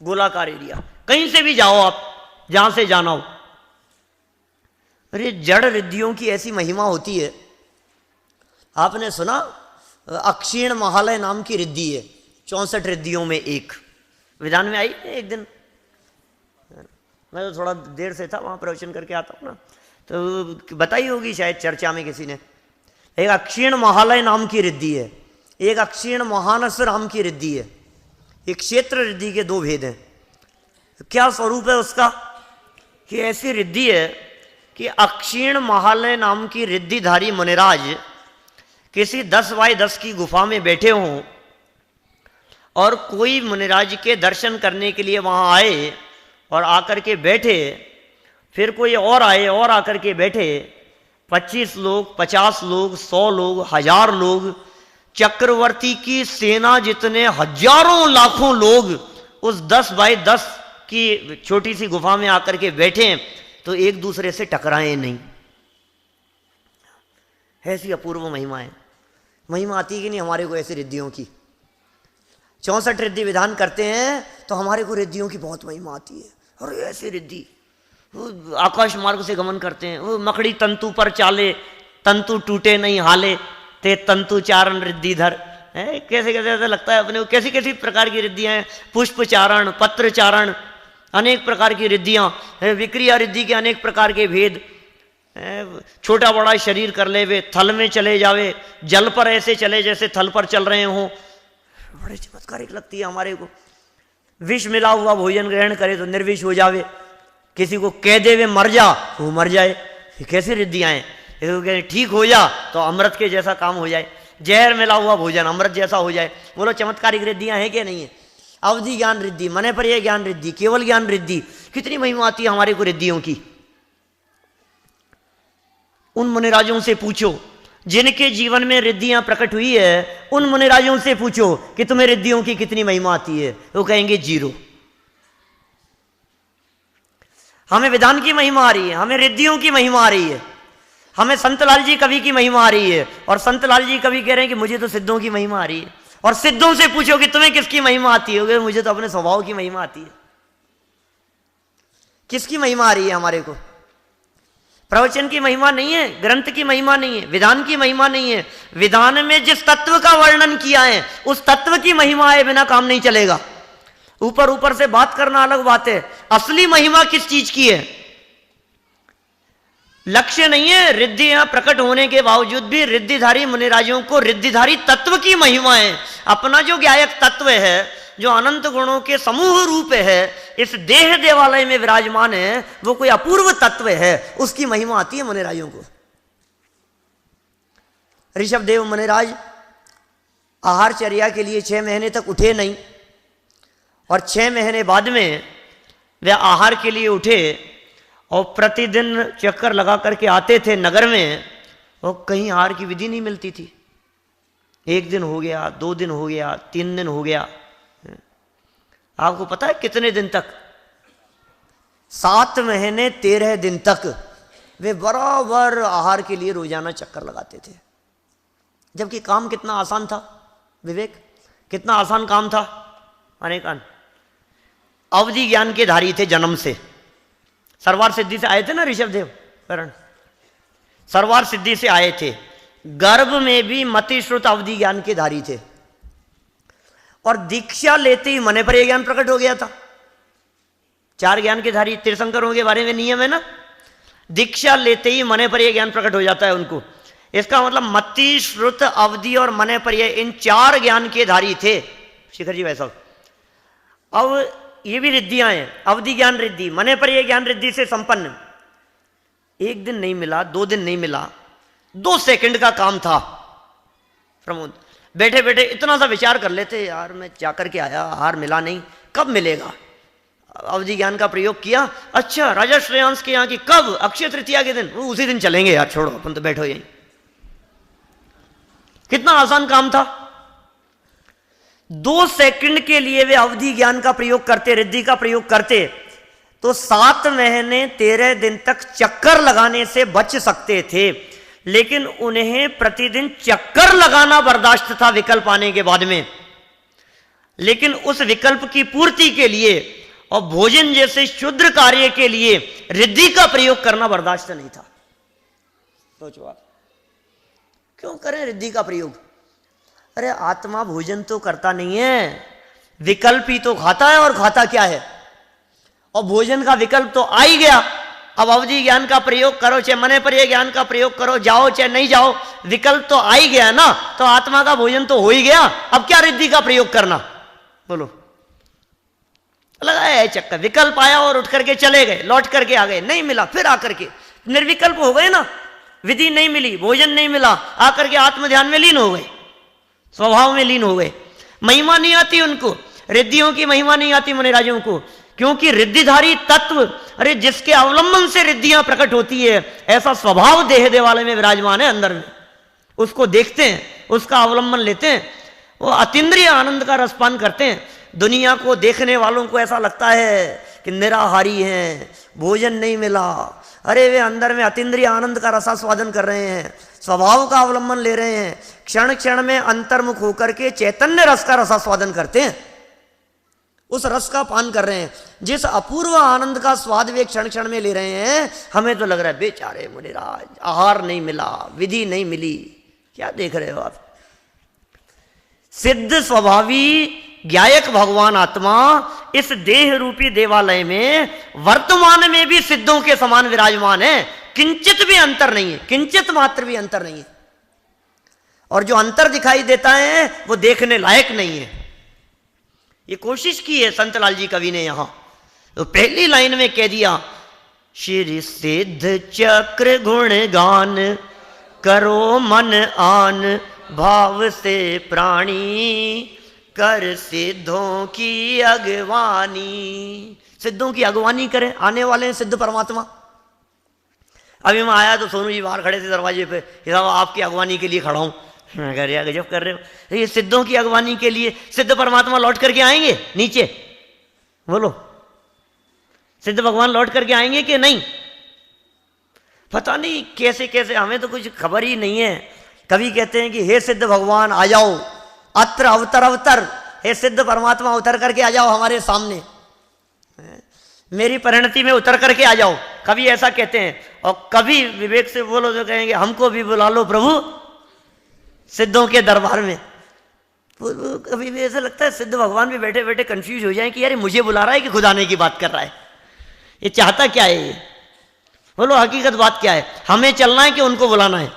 A: गोलाकार एरिया। कहीं से भी जाओ आप, जहां से जाना हो। अरे जड़ रिद्धियों की ऐसी महिमा होती है। आपने सुना अक्षीण महालय नाम की रिद्धि है, 64 रिद्धियों में एक। विधान में आई एक दिन, मैं तो थोड़ा देर से था वहां प्रवचन करके आता हूं ना, तो बताई होगी शायद चर्चा में किसी ने। एक अक्षीण महालय नाम की रिद्धि है, एक अक्षीण महानस नाम की रिद्धि है। एक क्षेत्र रिद्धि के 2 भेद हैं। क्या स्वरूप है उसका? कि ऐसी रिद्धि है कि अक्षीण महालय नाम की रिद्धिधारी मुनिराज किसी 10 बाय 10 की गुफा में बैठे हों, और कोई मुनिराज के दर्शन करने के लिए वहां आए और आकर के बैठे, फिर कोई और आए और आकर के बैठे। 25 लोग, 50 लोग, 100 लोग, 1000 लोग, चक्रवर्ती की सेना जितने हजारों लाखों लोग उस 10 बाय 10 की छोटी सी गुफा में आकर के बैठे, तो एक दूसरे से टकराए नहीं। ऐसी अपूर्व महिमा है। महिमा आती है कि नहीं हमारे को ऐसी रिद्धियों की? 64 रिद्धि विधान करते हैं तो हमारे को रिद्धियों की बहुत महिमा आती है। और ऐसी रिद्धि, वो आकाश मार्ग से गमन करते हैं। वो मकड़ी तंतु पर चाले, तंतु टूटे नहीं हाले, ते तंतु चारण रिद्धिधर। कैसे कैसे ऐसा लगता है अपने को, कैसी कैसी प्रकार की रिद्धियां हैं। पुष्प चारण, पत्र चारण, अनेक प्रकार की रिद्धियां, विक्रिया रिद्धि के अनेक प्रकार के भेद। छोटा बड़ा शरीर कर ले वे, थल में चले जावे, जल पर ऐसे चले जैसे थल पर चल रहे हों। बड़े चमत्कारिक लगती है हमारे को। विष मिला हुआ भोजन ग्रहण करे तो निर्विष हो जावे, किसी को कह दे वे मर जा तो वो मर जाए। ये कैसी रिद्धियां हैं? ठीक हो जा तो अमृत के जैसा काम हो जाए, जहर मिला हुआ भोजन अमृत जैसा हो जाए। बोलो चमत्कारिक रिद्धियां हैं कि नहीं है? अवधि ज्ञान रिद्धि, मने पर यह ज्ञान रिद्धि, केवल ज्ञान रिद्धि, कितनी महिमा आती है हमारे को रिद्धियों की। उन मुनिराजों से पूछो जिनके जीवन में रिद्धियां प्रकट हुई है, उन मुनिराजों से पूछो कि तुम्हें रिद्धियों की कितनी महिमा आती है, वो कहेंगे 0। हमें विधान की महिमा आ रही है, हमें रिद्धियों की महिमा आ रही है, हमें संतलाल जी कवि की महिमा आ रही है, और संतलाल जी कवि कह रहे हैं कि मुझे तो सिद्धों की महिमा आ रही है। और सिद्धों से पूछो कि तुम्हें किसकी महिमा आती है, मुझे तो अपने स्वभाव की महिमा आती है। किसकी महिमा आ रही है हमारे को? प्रवचन की महिमा नहीं है, ग्रंथ की महिमा नहीं है, विधान की महिमा नहीं है। विधान में जिस तत्व का वर्णन किया है उस तत्व की महिमा आए बिना काम नहीं चलेगा। ऊपर ऊपर से बात करना अलग बात है, असली महिमा किस चीज की है? लक्ष्य नहीं है। रिद्धियां प्रकट होने के बावजूद भी रिद्धिधारी मुनिराजों को रिद्धिधारी तत्व की महिमा है। अपना जो ज्ञायक तत्व है, जो अनंत गुणों के समूह रूप है, इस देह देवालय में विराजमान है, वो कोई अपूर्व तत्व है, उसकी महिमा आती है मुनिराजों को। ऋषभदेव मुनिराज आहारचर्या के लिए 6 महीने तक उठे नहीं, और 6 महीने बाद में वे आहार के लिए उठे और प्रतिदिन चक्कर लगा करके आते थे नगर में, और कहीं आहार की विधि नहीं मिलती थी। 1 दिन हो गया, 2 दिन हो गया, 3 दिन हो गया। आपको पता है कितने दिन तक? 7 महीने 13 दिन तक वे बराबर आहार के लिए रोजाना चक्कर लगाते थे। जबकि काम कितना आसान था विवेक, कितना आसान काम था। अनेकान अवधि ज्ञान के धारी थे जन्म से। सर्वार सिद्धि से आए थे ना ऋषभदेव करण, सर्वार सिद्धि से आए थे। गर्भ में भी मति श्रुत अवधि ज्ञान के धारी थे, और दीक्षा लेते ही मन पर यह ज्ञान प्रकट हो गया था। 4 ज्ञान के धारी तीर्थंकरों के बारे में नियम है ना, दीक्षा लेते ही मन पर यह ज्ञान प्रकट हो जाता है उनको। इसका मतलब मति श्रुत अवधि और मन पर यह, इन 4 ज्ञान के धारी थे शिखर जी भाई साहब। अब ये भी रिद्धियां हैं, अवधि ज्ञान रिद्धि, मन पर यह ज्ञान रिद्धि से संपन्न। 1 दिन नहीं मिला, 2 दिन नहीं मिला, 2 सेकंड का काम था। प्रमोद बैठे बैठे इतना सा विचार कर लेते, यार मैं जाकर के आया, आहार मिला नहीं, कब मिलेगा। अवधि ज्ञान का प्रयोग किया, अच्छा राजा श्रेयांश के यहाँ की कब, अक्षय तृतीया के दिन, उसी दिन चलेंगे यार, छोड़ो अपन तो बैठो यहीं। कितना आसान काम था। 2 सेकंड के लिए वे अवधि ज्ञान का प्रयोग करते, रिद्धि का प्रयोग करते, तो 7 महीने 13 दिन तक चक्कर लगाने से बच सकते थे। लेकिन उन्हें प्रतिदिन चक्कर लगाना बर्दाश्त था विकल्प आने के बाद में, लेकिन उस विकल्प की पूर्ति के लिए और भोजन जैसे शुद्र कार्य के लिए रिद्धि का प्रयोग करना बर्दाश्त नहीं था। सोचो आप, क्यों करें रिद्धि का प्रयोग? अरे आत्मा भोजन तो करता नहीं है, विकल्प ही तो खाता है, और खाता क्या है, और भोजन का विकल्प तो आ ही गया। अब अवधि ज्ञान का प्रयोग करो, चाहे मने पर यह ज्ञान का प्रयोग करो, जाओ चाहे नहीं जाओ, विकल्प तो आ ही गया ना, तो आत्मा का भोजन तो हो ही गया। अब क्या रिद्धि का प्रयोग करना, बोलो। लगाया है चक्कर, विकल्प आया और उठ करके चले गए, लौट करके आ गए, नहीं मिला, फिर आकर के निर्विकल्प हो गए ना, विधि नहीं मिली, भोजन नहीं मिला, आकर के आत्म ध्यान में लीन हो गए, स्वभाव में लीन हो गए। महिमा नहीं आती उनको, रिद्धियों की महिमा नहीं आती मुनिराजों को, क्योंकि रिद्धिधारी तत्व, अरे जिसके अवलंबन से रिद्धियां प्रकट होती है, ऐसा स्वभाव देह देवालय में विराजमान है अंदर में। उसको देखते हैं, उसका अवलंबन लेते हैं, वो अतीन्द्रिय आनंद का रसपान करते हैं। दुनिया को देखने वालों को ऐसा लगता है कि निराहारी हैं, भोजन नहीं मिला, अरे वे अंदर में अतीन्द्रिय आनंद का रसास्वादन कर रहे हैं, स्वभाव का अवलंबन ले रहे हैं, क्षण क्षण में अंतर्मुख होकर के चैतन्य रस का रसास्वादन करते हैं, उस रस का पान कर रहे हैं। जिस अपूर्व आनंद का स्वाद वे क्षण क्षण में ले रहे हैं, हमें तो लग रहा है बेचारे मुनिराज, आहार नहीं मिला, विधि नहीं मिली। क्या देख रहे हो आप? सिद्ध स्वभावी ज्ञायक भगवान आत्मा इस देह रूपी देवालय में वर्तमान में भी सिद्धों के समान विराजमान है। किंचित भी अंतर नहीं है, किंचित मात्र भी अंतर नहीं है, और जो अंतर दिखाई देता है वो देखने लायक नहीं है। ये कोशिश की है संतलाल जी कवि ने यहां, तो पहली लाइन में कह दिया, श्री सिद्ध चक्र गुण गान करो मन आन, भाव से प्राणी कर सिद्धों की अगवानी। सिद्धों की अगवानी करें, आने वाले हैं सिद्ध परमात्मा। अभी मैं आया तो सोनू जी बाहर खड़े थे दरवाजे पे, साहब आपकी अगवानी के लिए खड़ा हूं। मैं कह रहा गजब कर रहे हो, ये सिद्धों की अगवानी के लिए सिद्ध परमात्मा लौट करके आएंगे नीचे, बोलो सिद्ध भगवान लौट करके आएंगे कि नहीं? पता नहीं कैसे कैसे, हमें तो कुछ खबर ही नहीं है। कभी कहते हैं कि हे सिद्ध भगवान आ जाओ, अत्र अवतर अवतर, हे सिद्ध परमात्मा उतर करके आ जाओ हमारे सामने, मेरी परिणति में उतर करके आ जाओ। कभी ऐसा कहते हैं, और कभी विवेक से बोलो जो कहेंगे हमको भी बुला लो प्रभु सिद्धों के दरबार में। कभी भी ऐसा लगता है सिद्ध भगवान भी बैठे बैठे कंफ्यूज हो जाए कि यार मुझे बुला रहा है कि खुद आने की बात कर रहा है, ये चाहता क्या है ये? बोलो हकीकत बात क्या है, हमें चलना है कि उनको बुलाना है?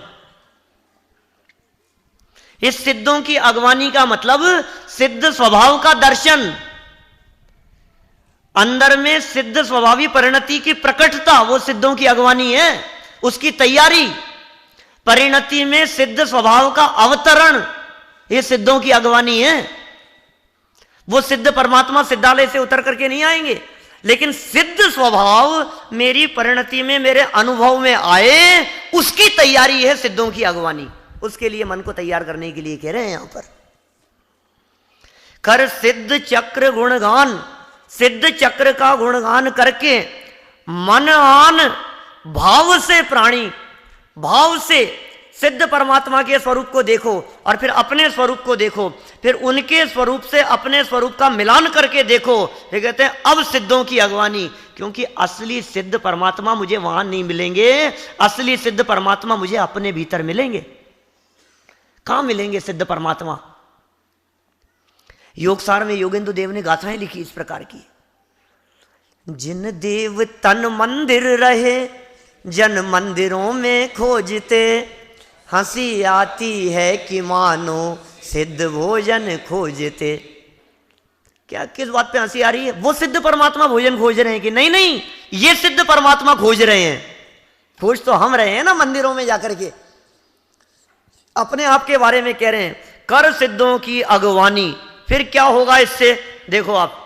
A: इस सिद्धों की अगवानी का मतलब सिद्ध स्वभाव का दर्शन, अंदर में सिद्ध स्वभावी परिणति की प्रकटता, वो सिद्धों की अगवानी है। उसकी तैयारी, परिणति में सिद्ध स्वभाव का अवतरण, ये सिद्धों की अगवानी है। वो सिद्ध परमात्मा सिद्धालय से उतर करके नहीं आएंगे, लेकिन सिद्ध स्वभाव मेरी परिणति में, मेरे अनुभव में आए, उसकी तैयारी है सिद्धों की अगवानी। उसके लिए मन को तैयार करने के लिए कह रहे हैं यहां पर, कर सिद्ध चक्र गुणगान। सिद्ध चक्र का गुणगान करके मन आन भाव से प्राणी, भाव से सिद्ध परमात्मा के स्वरूप को देखो और फिर अपने स्वरूप को देखो, फिर उनके स्वरूप से अपने स्वरूप का मिलान करके देखो। ये कहते हैं अब सिद्धों की अगवानी, क्योंकि असली सिद्ध परमात्मा मुझे वहां नहीं मिलेंगे, असली सिद्ध परमात्मा मुझे अपने भीतर मिलेंगे। कहां मिलेंगे सिद्ध परमात्मा? योगसार में योगेंद्र देव ने गाथाएं लिखी इस प्रकार की, जिन देव तन मंदिर रहे जन मंदिरों में खोजते, हंसी आती है कि मानो सिद्ध भोजन खोजते। क्या किस बात पे हंसी आ रही है? वो सिद्ध परमात्मा भोजन खोज रहे हैं कि नहीं? नहीं, ये सिद्ध परमात्मा खोज रहे हैं। खोज तो हम रहे हैं ना मंदिरों में जाकर के, अपने आप के बारे में कह रहे हैं। कर सिद्धों की अगवानी, फिर क्या होगा इससे? देखो आप,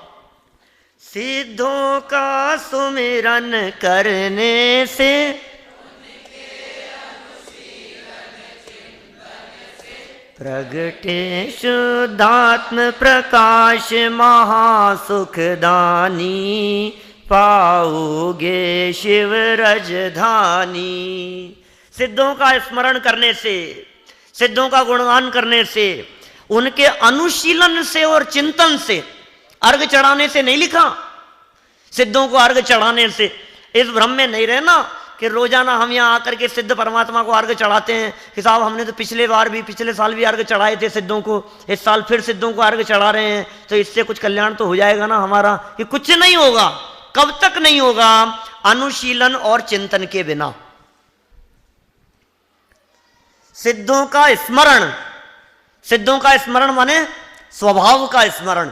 A: सिद्धों का सुमिरन करने से प्रगटे शुद्धात्म प्रकाश महासुखदानी, पाओगे शिव रजधानी। सिद्धों का स्मरण करने से, सिद्धों का गुणगान करने से, उनके अनुशीलन से और चिंतन से, अर्घ चढ़ाने से नहीं लिखा। सिद्धों को अर्घ चढ़ाने से, इस भ्रम में नहीं रहना कि रोजाना हम यहाँ आकर के सिद्ध परमात्मा को अर्घ चढ़ाते हैं कि साहब हमने तो पिछले साल भी अर्घ चढ़ाए थे सिद्धों को, इस साल फिर सिद्धों को अर्घ चढ़ा रहे हैं, तो इससे कुछ कल्याण तो हो जाएगा ना हमारा। कि कुछ नहीं होगा। कब तक नहीं होगा? अनुशीलन और चिंतन के बिना। सिद्धों का स्मरण, सिद्धों का स्मरण माने स्वभाव का स्मरण।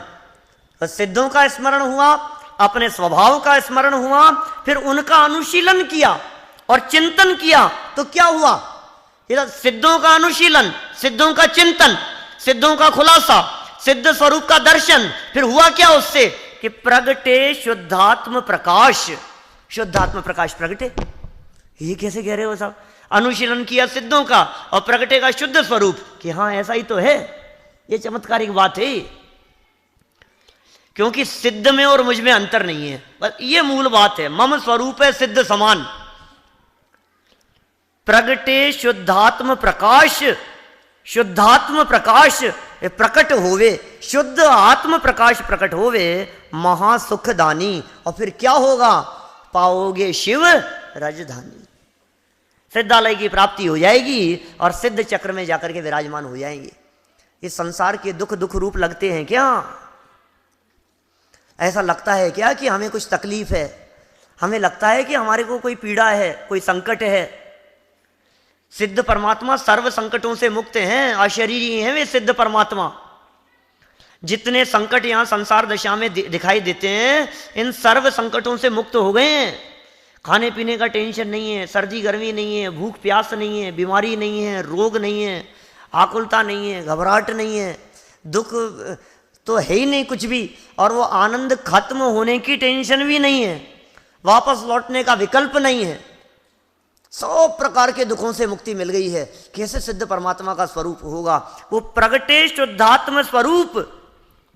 A: तो सिद्धों का स्मरण हुआ, अपने स्वभाव का स्मरण हुआ, फिर उनका अनुशीलन किया और चिंतन किया, तो क्या हुआ? सिद्धों का अनुशीलन, सिद्धों का चिंतन, सिद्धों का खुलासा, सिद्ध स्वरूप का दर्शन, फिर हुआ क्या उससे? कि प्रगटे शुद्धात्म प्रकाश। शुद्धात्म प्रकाश प्रगटे, ये कैसे कह रहे हो साहब? अनुशीलन किया सिद्धों का और प्रगटे का शुद्ध स्वरूप, कि हाँ ऐसा ही तो है। ये चमत्कारिक बात है, क्योंकि सिद्ध में और मुझ में अंतर नहीं है, बस ये मूल बात है। मम स्वरूप है सिद्ध समान। प्रगटे शुद्धात्म प्रकाश, शुद्धात्म प्रकाश प्रकट होवे, शुद्ध आत्म प्रकाश प्रकट होवे, महासुखदानी। और फिर क्या होगा? पाओगे शिव रजधानी। सिद्धालय की प्राप्ति हो जाएगी और सिद्ध चक्र में जाकर के विराजमान हो जाएंगे। इस संसार के दुख दुख रूप लगते हैं क्या? ऐसा लगता है क्या कि हमें कुछ तकलीफ है? हमें लगता है कि हमारे को कोई पीड़ा है, कोई संकट है? सिद्ध परमात्मा सर्व संकटों से मुक्त हैं, अशरीरी हैं वे सिद्ध परमात्मा। जितने संकट यहाँ संसार दशा में दिखाई देते हैं, इन सर्व संकटों से मुक्त हो गए हैं। खाने पीने का टेंशन नहीं है, सर्दी गर्मी नहीं है, भूख प्यास नहीं है, बीमारी नहीं है, रोग नहीं है, आकुलता नहीं है, घबराहट नहीं है, दुख तो है ही नहीं कुछ भी, और वो आनंद खत्म होने की टेंशन भी नहीं है, वापस लौटने का विकल्प नहीं है। सब प्रकार के दुखों से मुक्ति मिल गई है। कैसे सिद्ध परमात्मा का स्वरूप होगा? वो प्रगटे शुद्धात्म स्वरूप,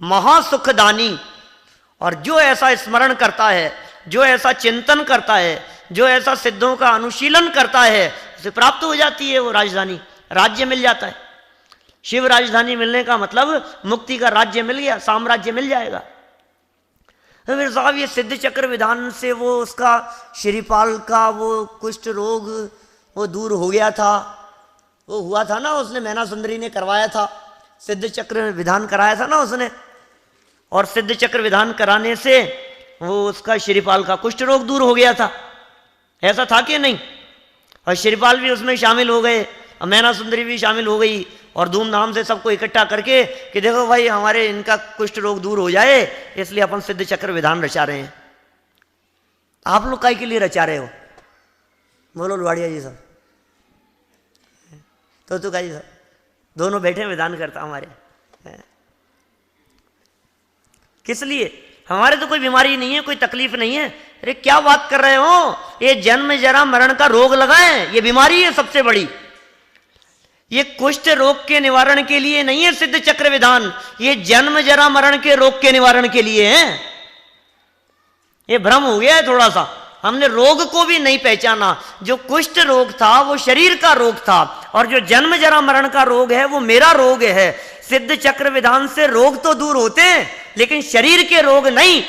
A: महासुखदानी। और जो ऐसा स्मरण करता है, जो ऐसा चिंतन करता है, जो ऐसा सिद्धों का अनुशीलन करता है, उसे प्राप्त हो जाती है वो राजधानी, राज्य मिल जाता है। शिव राजधानी मिलने का मतलब मुक्ति का राज्य मिल गया, साम्राज्य मिल जाएगा। तो फिर साहब ये सिद्ध चक्र विधान से वो उसका श्रीपाल का वो कुष्ठ रोग वो दूर हो गया था, वो हुआ था ना, उसने मैना सुंदरी ने करवाया था, सिद्ध चक्र विधान कराया था ना उसने, और सिद्ध चक्र विधान कराने से वो उसका श्रीपाल का कुष्ठ रोग दूर हो गया था। ऐसा था कि नहीं? और श्रीपाल भी उसमें शामिल हो गए, मैना सुंदरी भी शामिल हो गई, और धूमधाम से सबको इकट्ठा करके कि देखो भाई हमारे इनका कुष्ठ रोग दूर हो जाए, इसलिए अपन सिद्ध चक्र विधान रचा रहे हैं। आप लोग काय के लिए रचा रहे हो? बोलो लुहाड़िया जी सब, तो काजी सब दोनों बैठे विधान करता हमारे। किस लिए? हमारे तो कोई बीमारी नहीं है, कोई तकलीफ नहीं है। अरे क्या बात कर रहे हो? ये जन्म जरा मरण का रोग लगा है, ये बीमारी है सबसे बड़ी। ये कुष्ठ रोग के निवारण के लिए नहीं है सिद्ध चक्र विधान, ये जन्म जरा मरण के रोग के निवारण के लिए है। ये भ्रम हो गया है थोड़ा सा, हमने रोग को भी नहीं पहचाना। जो कुष्ठ रोग था वो शरीर का रोग था, और जो जन्म जरा मरण का रोग है वो मेरा रोग है। सिद्ध चक्र विधान से रोग तो दूर होते हैं, लेकिन शरीर के रोग नहीं,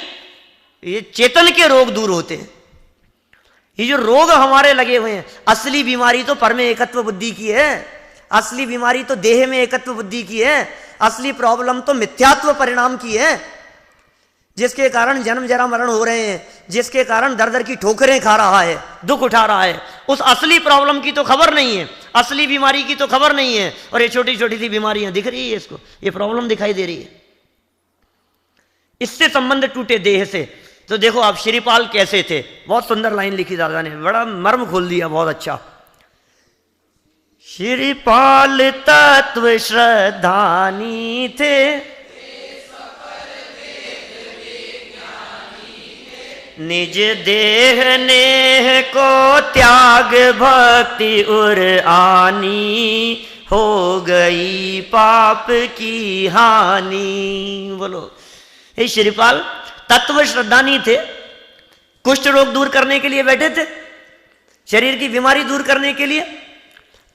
A: ये चेतन के रोग दूर होते हैं। ये जो रोग हमारे लगे हुए हैं, असली बीमारी तो पर में एकत्व बुद्धि की है, असली बीमारी तो देह में एकत्व बुद्धि की है, असली प्रॉब्लम तो मिथ्यात्व परिणाम की है, जिसके कारण जन्म जरा मरण हो रहे हैं, जिसके कारण दर दर की ठोकरें खा रहा है, दुख उठा रहा है। उस असली प्रॉब्लम की तो खबर नहीं है, असली बीमारी की तो खबर नहीं है, और ये छोटी छोटी सी बीमारियां दिख रही है इसको, ये प्रॉब्लम दिखाई दे रही है। इससे संबंध टूटे देह से। तो देखो आप श्रीपाल कैसे थे, बहुत सुंदर लाइन लिखी दादा ने, बड़ा मर्म खोल दिया, बहुत अच्छा। श्रीपाल तत्व श्रद्धानी थे, निज देह नेह को त्याग भक्ति उर आनी, हो गई पाप की हानि। बोलो, हे श्रीपाल तत्व श्रद्धानी थे, कुष्ठ रोग दूर करने के लिए बैठे थे, शरीर की बीमारी दूर करने के लिए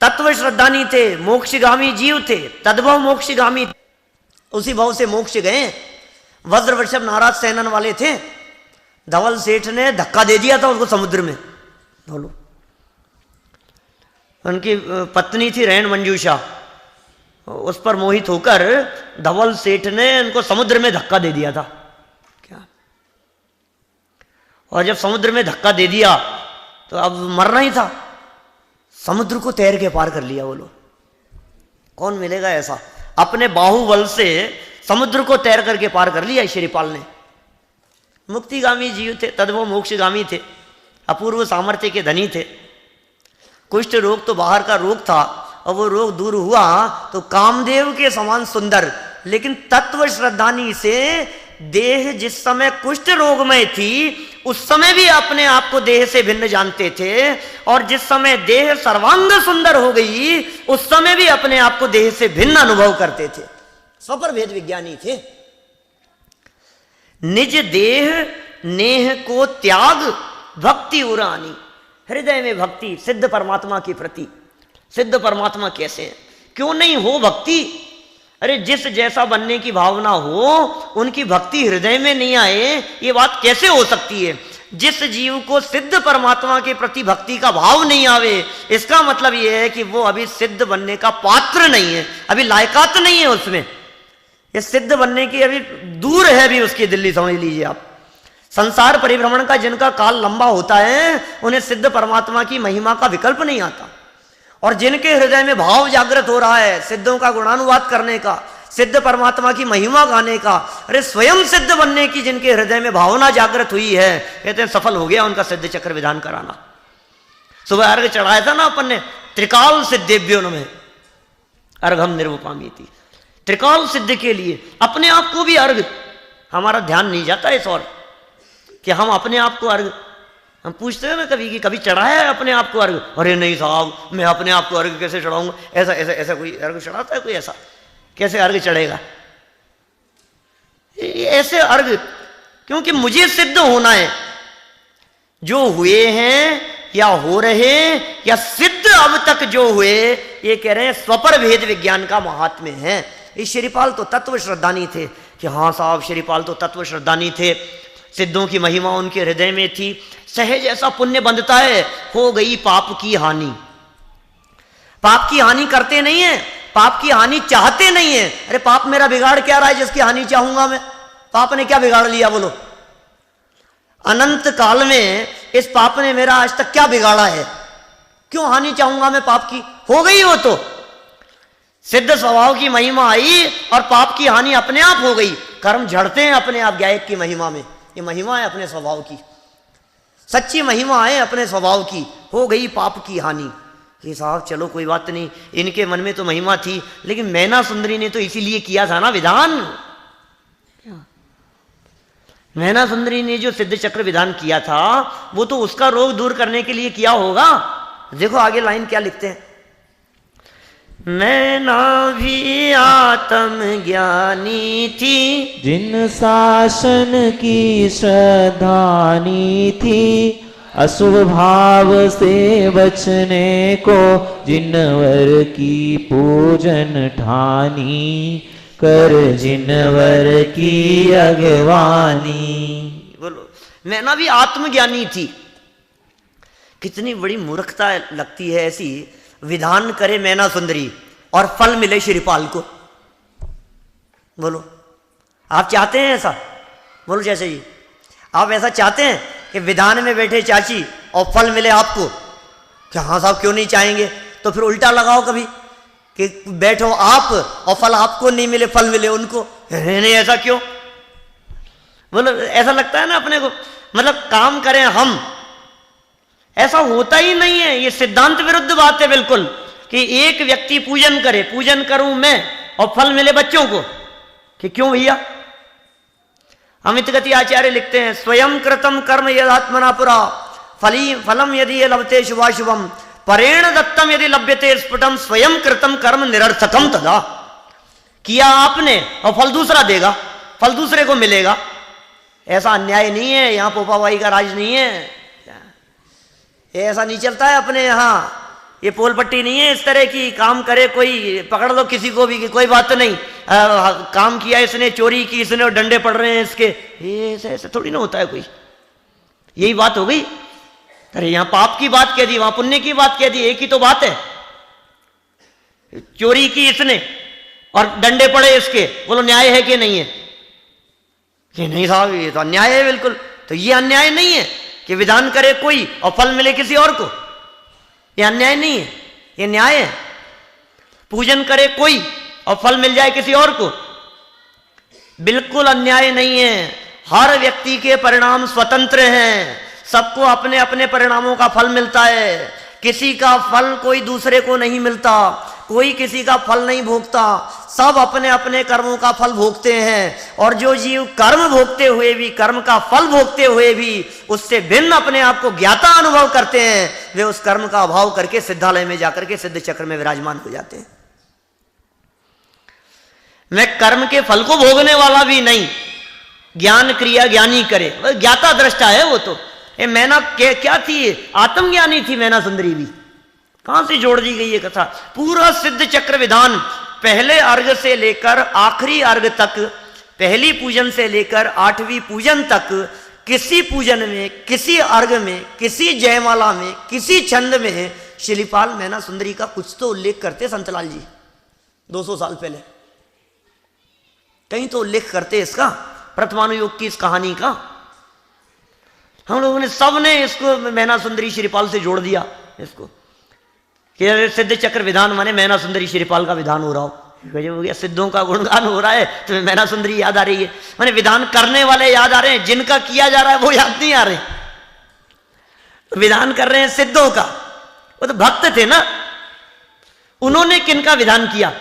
A: तत्व श्रद्धानी थे, मोक्षगामी जीव थे, तद्भव मोक्षगामी, उसी भाव से मोक्ष गए। वज्र वृषभ नाराज सेनन वाले थे, धवल सेठ ने धक्का दे दिया था उसको समुद्र में। बोलो, उनकी पत्नी थी रैन मंजूषा, उस पर मोहित होकर धवल सेठ ने उनको समुद्र में धक्का दे दिया था क्या। और जब समुद्र में धक्का दे दिया तो अब मरना ही था, समुद्र को तैर के पार कर लिया। बोलो, कौन मिलेगा ऐसा? अपने बाहुबल से समुद्र को तैर करके पार कर लिया श्रीपाल ने। मुक्तिगामी जीव थे, तद्भव मोक्षगामी थे, अपूर्व सामर्थ्य के धनी थे। कुष्ठ रोग तो बाहर का रोग था, और वो रोग दूर हुआ तो कामदेव के समान सुंदर। लेकिन तत्व श्रद्धानी से देह जिस समय कुष्ठ रोग में थी, उस समय भी अपने आप को देह से भिन्न जानते थे, और जिस समय देह सर्वांग सुंदर हो गई, उस समय भी अपने आप को देह से भिन्न अनुभव करते थे। स्वपर भेद विज्ञानी थे। निज देह नेह को त्याग भक्ति उरानी, हृदय में भक्ति सिद्ध परमात्मा के प्रति। सिद्ध परमात्मा कैसे है? क्यों नहीं हो भक्ति? अरे जिस जैसा बनने की भावना हो, उनकी भक्ति हृदय में नहीं आए, ये बात कैसे हो सकती है? जिस जीव को सिद्ध परमात्मा के प्रति भक्ति का भाव नहीं आवे, इसका मतलब यह है कि वो अभी सिद्ध बनने का पात्र नहीं है, अभी लायकात नहीं है उसमें। ये सिद्ध बनने की अभी दूर है भी उसकी दिल्ली, समझ लीजिए आप। संसार परिभ्रमण का जिनका काल लंबा होता है, उन्हें सिद्ध परमात्मा की महिमा का विकल्प नहीं आता। और जिनके हृदय में भाव जागृत हो रहा है सिद्धों का गुणानुवाद करने का, सिद्ध परमात्मा की महिमा गाने का, अरे स्वयं सिद्ध बनने की जिनके हृदय में भावना जागृत हुई है, कहते हैं सफल हो गया उनका सिद्ध चक्र विधान कराना। सुबह अर्घ चढ़ाया था ना अपन ने, त्रिकाल सिद्धेभ्यो नमः अर्घम निर्वपामी थी। त्रिकाल सिद्ध के लिए अपने आप को भी अर्घ, हमारा ध्यान नहीं जाता इस और कि हम अपने आप को अर्घ, हम पूछते हैं ना कभी कि कभी चढ़ाया है अपने आप को अर्घ? अरे नहीं साहब, मैं अपने आप को अर्घ कैसे चढ़ाऊंगा? ऐसा ऐसा ऐसा कोई अर्घ चढ़ाता है कोई? ऐसा कैसे अर्घ चढ़ेगा? ऐसे अर्घ, क्योंकि मुझे सिद्ध होना है। जो हुए हैं या हो रहे या सिद्ध अब तक जो हुए, ये कह रहे हैं स्वपर भेद विज्ञान का महात्म्य है। ये श्रीपाल तो तत्व श्रद्धानी थे कि हाँ साहब, श्रीपाल तो तत्व श्रद्धानी थे, सिद्धों की महिमा उनके हृदय में थी। सहज ऐसा पुण्य बंधता है, हो गई पाप की हानि। पाप की हानि करते नहीं है, पाप की हानि चाहते नहीं है। अरे पाप मेरा बिगाड़ क्या रहा है जिसकी हानि चाहूंगा मैं? पाप ने क्या बिगाड़ लिया? बोलो, अनंत काल में इस पाप ने मेरा आज तक क्या बिगाड़ा है, क्यों हानि चाहूंगा मैं पाप की। हो गई वो तो सिद्ध स्वभाव की महिमा आई और पाप की हानि अपने आप हो गई। कर्म झड़ते हैं अपने आप गायक की महिमा में, ये महिमा है अपने स्वभाव की, सच्ची महिमा है अपने स्वभाव की। हो गई पाप की हानि कि साहब चलो कोई बात नहीं, इनके मन में तो महिमा थी, लेकिन मैना सुंदरी ने तो इसीलिए किया था ना विधान। मैना सुंदरी ने जो सिद्ध चक्र विधान किया था वो तो उसका रोग दूर करने के लिए किया होगा। देखो आगे लाइन क्या लिखते हैं, मैना भी आत्म ज्ञानी थी,
B: जिन शासन की श्रद्धानी थी, अशुभ भाव से बचने को जिनवर की पूजन ठानी, कर जिनवर की अगवानी।
A: बोलो मैना भी आत्मज्ञानी थी। कितनी बड़ी मूर्खता लगती है ऐसी, विधान करे मैना सुंदरी और फल मिले श्रीपाल को। बोलो आप चाहते हैं ऐसा? बोलो जैसे जी आप ऐसा चाहते हैं कि विधान में बैठे चाची और फल मिले आपको? क्या हाँ साहब क्यों नहीं चाहेंगे। तो फिर उल्टा लगाओ कभी कि बैठो आप और फल आपको नहीं मिले, फल मिले उनको। नहीं ऐसा क्यों? बोलो ऐसा लगता है ना अपने को, मतलब काम करें हम, ऐसा होता ही नहीं है। ये सिद्धांत विरुद्ध बात है बिल्कुल कि एक व्यक्ति पूजन करे, पूजन करूं मैं और फल मिले बच्चों को, कि क्यों भैया। अमित गति आचार्य लिखते हैं, स्वयं कृतम कर्म यदात्मना पुरा फलम यदि ये लभते शुभाशुभम परेण दत्तम यदि लभ्यते स्फुटम स्वयं कृतम कर्म निरर्थकम तदा। किया आपने और फल दूसरा देगा, फल दूसरे को मिलेगा। ऐसा अन्याय नहीं है, यहां पोपाबाई का राज नहीं है, ऐसा नहीं चलता है अपने यहाँ। ये पोल पट्टी नहीं है इस तरह की, काम करे कोई पकड़ लो किसी को भी कि कोई बात नहीं, काम किया इसने, चोरी की इसने और डंडे पड़ रहे हैं इसके, ये ऐसे थोड़ी ना होता है कोई। यही बात हो गई। अरे यहां पाप की बात कह दी, वहां पुण्य की बात कह दी, एक ही तो बात है। चोरी की इसने और डंडे पड़े इसके, बोलो न्याय है कि नहीं है? कि नहीं साहब ये तो अन्याय है बिल्कुल। तो ये अन्याय नहीं है कि विधान करे कोई और फल मिले किसी और को, ये अन्याय नहीं है, ये न्याय है। पूजन करे कोई और फल मिल जाए किसी और को, बिल्कुल अन्याय नहीं है। हर व्यक्ति के परिणाम स्वतंत्र हैं, सबको अपने अपने परिणामों का फल मिलता है। किसी का फल कोई दूसरे को नहीं मिलता, कोई किसी का फल नहीं भोगता, सब अपने अपने कर्मों का फल भोगते हैं। और जो जीव कर्म भोगते हुए भी, कर्म का फल भोगते हुए भी उससे भिन्न अपने आप को ज्ञाता अनुभव करते हैं, वे उस कर्म का अभाव करके सिद्धालय में जाकर के सिद्ध चक्र में विराजमान हो जाते हैं। मैं कर्म के फल को भोगने वाला भी नहीं, ज्ञान क्रिया ज्ञानी करे, ज्ञाता दृष्टा है वो तो। ये मैना क्या थी? आत्मज्ञानी थी मैना सुंदरी भी। कहां से जोड़ दी गई ये कथा? पूरा सिद्ध चक्र विधान पहले अर्घ से लेकर आखिरी अर्घ तक, पहली पूजन से लेकर 8वीं पूजन तक, किसी पूजन में, किसी अर्घ में, किसी जयमाला में, किसी छंद में शिलीपाल मैना सुंदरी का कुछ तो उल्लेख करते संतलाल जी 200 साल पहले। कहीं तो उल्लेख करते इसका, प्रथमानुयोग की इस कहानी का। हम लोगों ने सबने इसको मैना सुंदरी श्रीपाल से जोड़ दिया इसको कि सिद्ध चक्र विधान माने मैना सुंदरी श्रीपाल का विधान हो रहा हो गया, सिद्धों का गुणगान हो रहा है तो मैना सुंदरी याद आ रही है। माने विधान करने वाले याद आ रहे हैं, जिनका किया जा रहा है वो याद नहीं आ रहे। विधान कर रहे हैं सिद्धों का, वो तो भक्त थे ना, उन्होंने किनका विधान किया?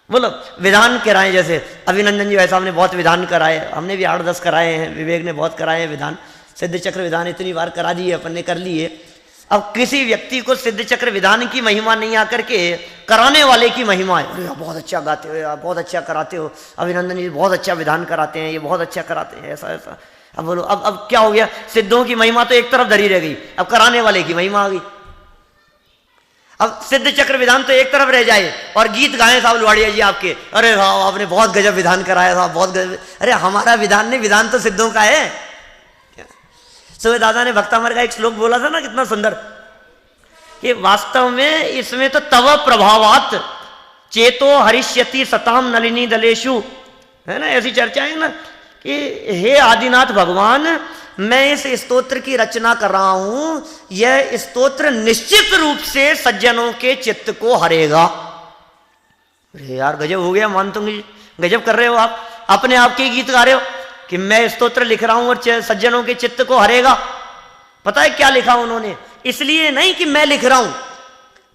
A: बोलो विधान कराए, जैसे अभिनंदन जी भाई साहब ने बहुत विधान कराए, हमने भी 8-10 कराए हैं, विवेक ने बहुत कराए हैं विधान। सिद्ध चक्र विधान इतनी बार करा दिए, अपन ने कर लिए। अब किसी व्यक्ति को सिद्ध चक्र विधान की महिमा नहीं आकर के कराने वाले की महिमा है। अरे बहुत अच्छा गाते हो यार, बहुत अच्छा कराते हो, अभिनंदन जी बहुत अच्छा विधान कराते हैं, ये बहुत अच्छा कराते हैं, ऐसा ऐसा। अब बोलो अब क्या हो गया? सिद्धों की महिमा तो एक तरफ धरी रह गई, अब कराने वाले की महिमा आ गई। अब सिद्ध चक्र विधान तो एक तरफ रह जाए और गीत गाए साहब लुहाड़िया जी आपके, अरे साहब आपने बहुत गजब विधान कराया साहब, बहुत गजब। अरे हमारा विधान नहीं, विधान तो सिद्धों का है। सुबह दादा ने भक्तामर का एक श्लोक बोला था ना, कितना सुंदर, कि वास्तव में इसमें तो तव प्रभावात चेतो हरिष्यति सताम नलिनी दलेशु, है ना, ऐसी चर्चा है ना, कि हे आदिनाथ भगवान, मैं इस स्तोत्र की रचना कर रहा हूं, यह स्तोत्र निश्चित रूप से सज्जनों के चित्त को हरेगा। अरे यार गजब हो गया, मान तो गजब कर रहे हो आप, अपने आप के गीत गा रहे हो कि मैं स्तोत्र लिख रहा हूं और सज्जनों के चित्त को हरेगा। पता है क्या लिखा उन्होंने? इसलिए नहीं कि मैं लिख रहा हूं,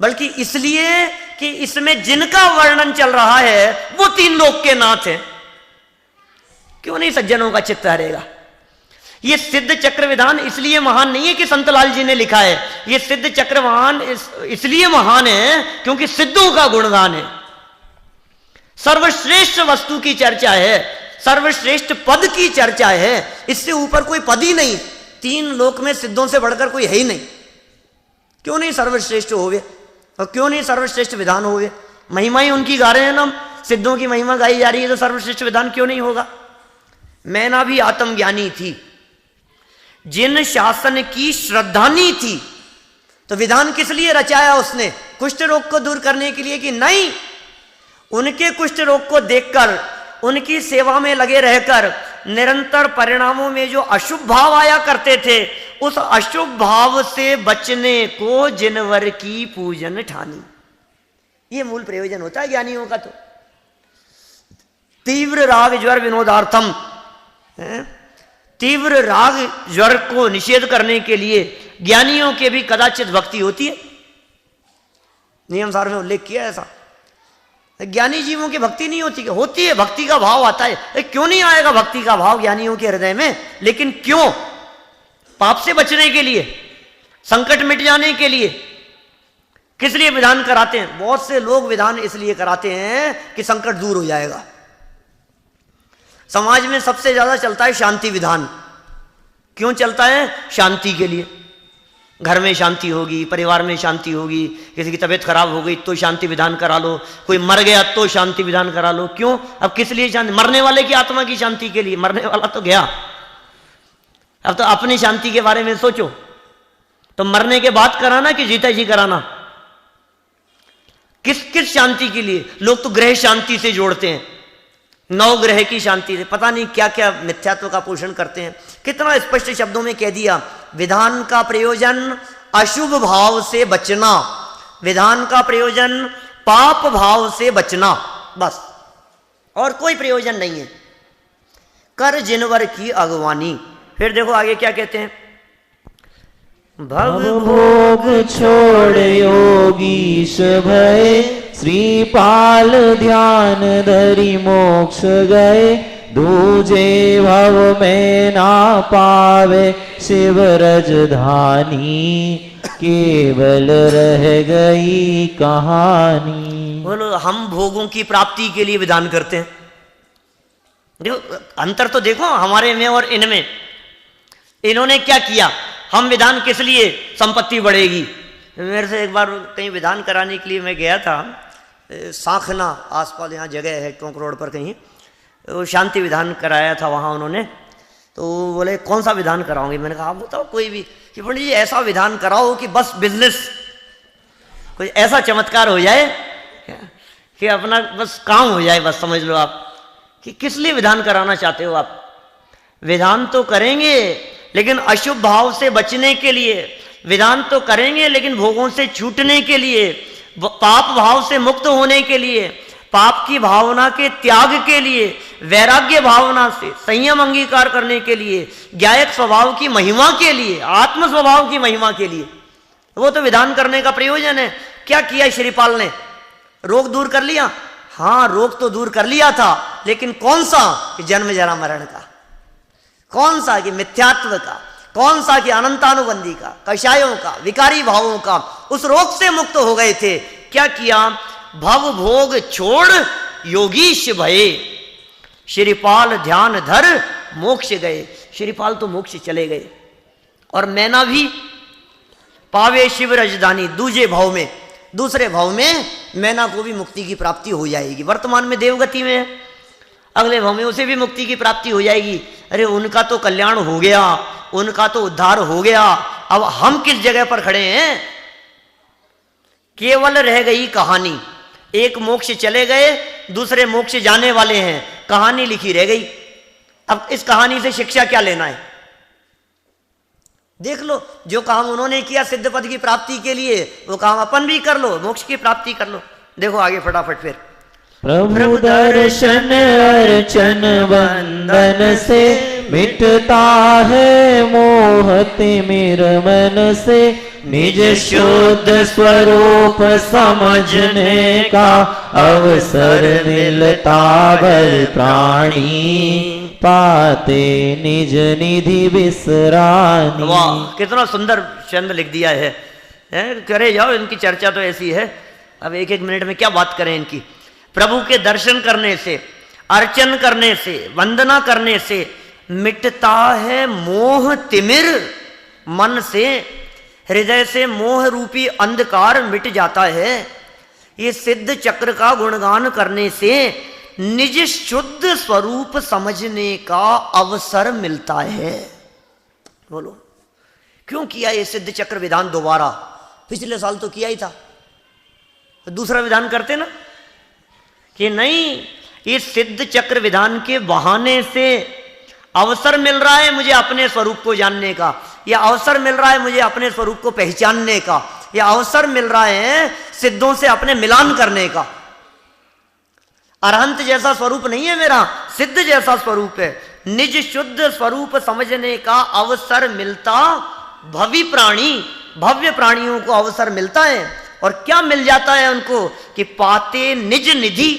A: बल्कि इसलिए कि इसमें जिनका वर्णन चल रहा है वो तीन लोक के नाथ हैं। क्यों नहीं सज्जनों का चित्त हरेगा? ये सिद्ध चक्र विधान इसलिए महान नहीं है कि संतलाल जी ने लिखा है, ये सिद्ध चक्र विधान इसलिए महान है क्योंकि सिद्धों का गुणगान है, सर्वश्रेष्ठ वस्तु की चर्चा है, सर्वश्रेष्ठ पद की चर्चा है, इससे ऊपर कोई पद ही नहीं। तीन लोक में सिद्धों से बढ़कर कोई है ही नहीं। क्यों नहीं सर्वश्रेष्ठ होवे और क्यों नहीं सर्वश्रेष्ठ विधान होवे? महिमा ही उनकी गा रहे हैं ना, सिद्धों की महिमा गाई जा रही है, तो सर्वश्रेष्ठ विधान क्यों नहीं होगा? मैना भी आत्मज्ञानी थी, जिन शासन की श्रद्धानी थी, तो विधान किस लिए रचाया उसने? कुष्ठ रोग को दूर करने के लिए कि नहीं? उनके कुष्ठ रोग को देखकर, उनकी सेवा में लगे रहकर निरंतर परिणामों में जो अशुभ भाव आया करते थे, उस अशुभ भाव से बचने को जिनवर की पूजन ठानी। ये मूल प्रयोजन होता है ज्ञानियों का। तो तीव्र राग ज्वर विनोदार्थम, तीव्र राग ज्वर को निषेध करने के लिए ज्ञानियों के भी कदाचित भक्ति होती है। नियम सार में उल्लेख किया ऐसा। ज्ञानी जीवों की भक्ति नहीं होती? होती है, भक्ति का भाव आता है। क्यों नहीं आएगा भक्ति का भाव ज्ञानियों के हृदय में? लेकिन क्यों? पाप से बचने के लिए, संकट मिट जाने के लिए। किस लिए विधान कराते हैं? बहुत से लोग विधान इसलिए कराते हैं कि संकट दूर हो जाएगा। समाज में सबसे ज्यादा चलता है शांति विधान। क्यों चलता है? शांति के लिए। घर में शांति होगी, परिवार में शांति होगी, किसी की तबीयत खराब हो गई तो शांति विधान करा लो, कोई मर गया तो शांति विधान करा लो। क्यों? अब किस लिए शांति? मरने वाले की आत्मा की शांति के लिए। मरने वाला तो गया, अब तो अपनी शांति के बारे में सोचो। तो मरने के बाद कराना कि जीता जी कराना? किस किस शांति के लिए? लोग तो ग्रह शांति से जोड़ते हैं, नौ ग्रह की शांति से, पता नहीं क्या क्या मिथ्यात्व का पोषण करते हैं। कितना स्पष्ट शब्दों में कह दिया, विधान का प्रयोजन अशुभ भाव से बचना, विधान का प्रयोजन पाप भाव से बचना, बस, और कोई प्रयोजन नहीं है। कर जिनवर की अगवानी। फिर देखो आगे क्या कहते हैं,
B: भव भोग छोड़ योगीश भय, श्रीपाल ध्यान धरि मोक्ष गए, दूजे भव में ना पावे शिव रजधानी, केवल रह गई कहानी।
A: बोलो, हम भोगों की प्राप्ति के लिए विधान करते हैं। देखो अंतर तो देखो हमारे में और इनमें। इन्होंने क्या किया? हम विधान किस लिए? संपत्ति बढ़ेगी। मेरे से एक बार कहीं विधान कराने के लिए मैं गया था, साखना आसपास यहाँ जगह है टोंक रोड पर कहीं, वो शांति विधान कराया था वहाँ उन्होंने। तो बोले कौन सा विधान कराओगे? मैंने कहा आप बताओ कोई भी। कि पंडित जी ऐसा विधान कराओ कि बस बिजनेस, कोई ऐसा चमत्कार हो जाए कि अपना बस काम हो जाए, बस समझ लो आप। कि किस लिए विधान कराना चाहते हो आप? विधान तो करेंगे लेकिन अशुभ भाव से बचने के लिए, विधान तो करेंगे लेकिन भोगों से छूटने के लिए, पाप भाव से मुक्त होने के लिए, पाप की भावना के त्याग के लिए, वैराग्य भावना से संयम अंगीकार करने के लिए, ज्ञायक स्वभाव की महिमा के लिए, आत्म स्वभाव की महिमा के लिए। वो तो विधान करने का प्रयोजन है। क्या किया श्रीपाल ने? रोग दूर कर लिया। हाँ, रोग तो दूर कर लिया था, लेकिन कौन सा? कि जन्म जरा मरण का। कौन सा? कि मिथ्यात्व का। कौन सा? कि अनंतानुबंधी का, कषायों का, विकारी भावों का। उस रोग से मुक्त हो गए थे। क्या किया? भव भोग छोड़ योगीश भये, श्रीपाल ध्यान धर मोक्ष गए। श्रीपाल तो मोक्ष चले गए। और मैना भी पावे शिव राजधानी, दूजे भाव में, दूसरे भाव में मैना को भी मुक्ति की प्राप्ति हो जाएगी। वर्तमान में देवगति में है, अगले भाव में उसे भी मुक्ति की प्राप्ति हो जाएगी। अरे उनका तो कल्याण हो गया, उनका तो उद्धार हो गया। अब हम किस जगह पर खड़े हैं? केवल रह गई कहानी। एक मोक्ष चले गए, दूसरे मोक्ष जाने वाले हैं, कहानी लिखी रह गई। अब इस कहानी से शिक्षा क्या लेना है? देख लो, जो काम उन्होंने किया सिद्ध पद की प्राप्ति के लिए, वो काम अपन भी कर लो, मोक्ष की प्राप्ति कर लो। देखो आगे फटाफट फिर।
B: प्रभु दर्शन अर्चन वंदन से मिटता है मोह तिमिर मन से, निज शुद्ध स्वरूप समझने का अवसर मिलता भल प्राणी, पाते निज निधि विसरानी।
A: वाह, कितना सुंदर छंद लिख दिया है। करे जाओ, इनकी चर्चा तो ऐसी है, अब एक एक मिनट में क्या बात करें इनकी। प्रभु के दर्शन करने से, अर्चन करने से, वंदना करने से मिटता है मोह तिमिर मन से, हृदय से मोह रूपी अंधकार मिट जाता है। ये सिद्ध चक्र का गुणगान करने से निज शुद्ध स्वरूप समझने का अवसर मिलता है। बोलो, क्यों किया ये सिद्ध चक्र विधान दोबारा? पिछले साल तो किया ही था, दूसरा विधान करते ना कि नहीं, ये सिद्ध चक्र विधान के बहाने से अवसर मिल रहा है मुझे अपने स्वरूप को जानने का, या अवसर मिल रहा है मुझे अपने स्वरूप को पहचानने का, या अवसर मिल रहा है सिद्धों से अपने मिलान करने का। अरहंत जैसा स्वरूप नहीं है मेरा, सिद्ध जैसा स्वरूप है। निज शुद्ध स्वरूप समझने का अवसर मिलता भवि प्राणी, भव्य प्राणियों को अवसर मिलता है। और क्या मिल जाता है उनको कि पाते निज निधि,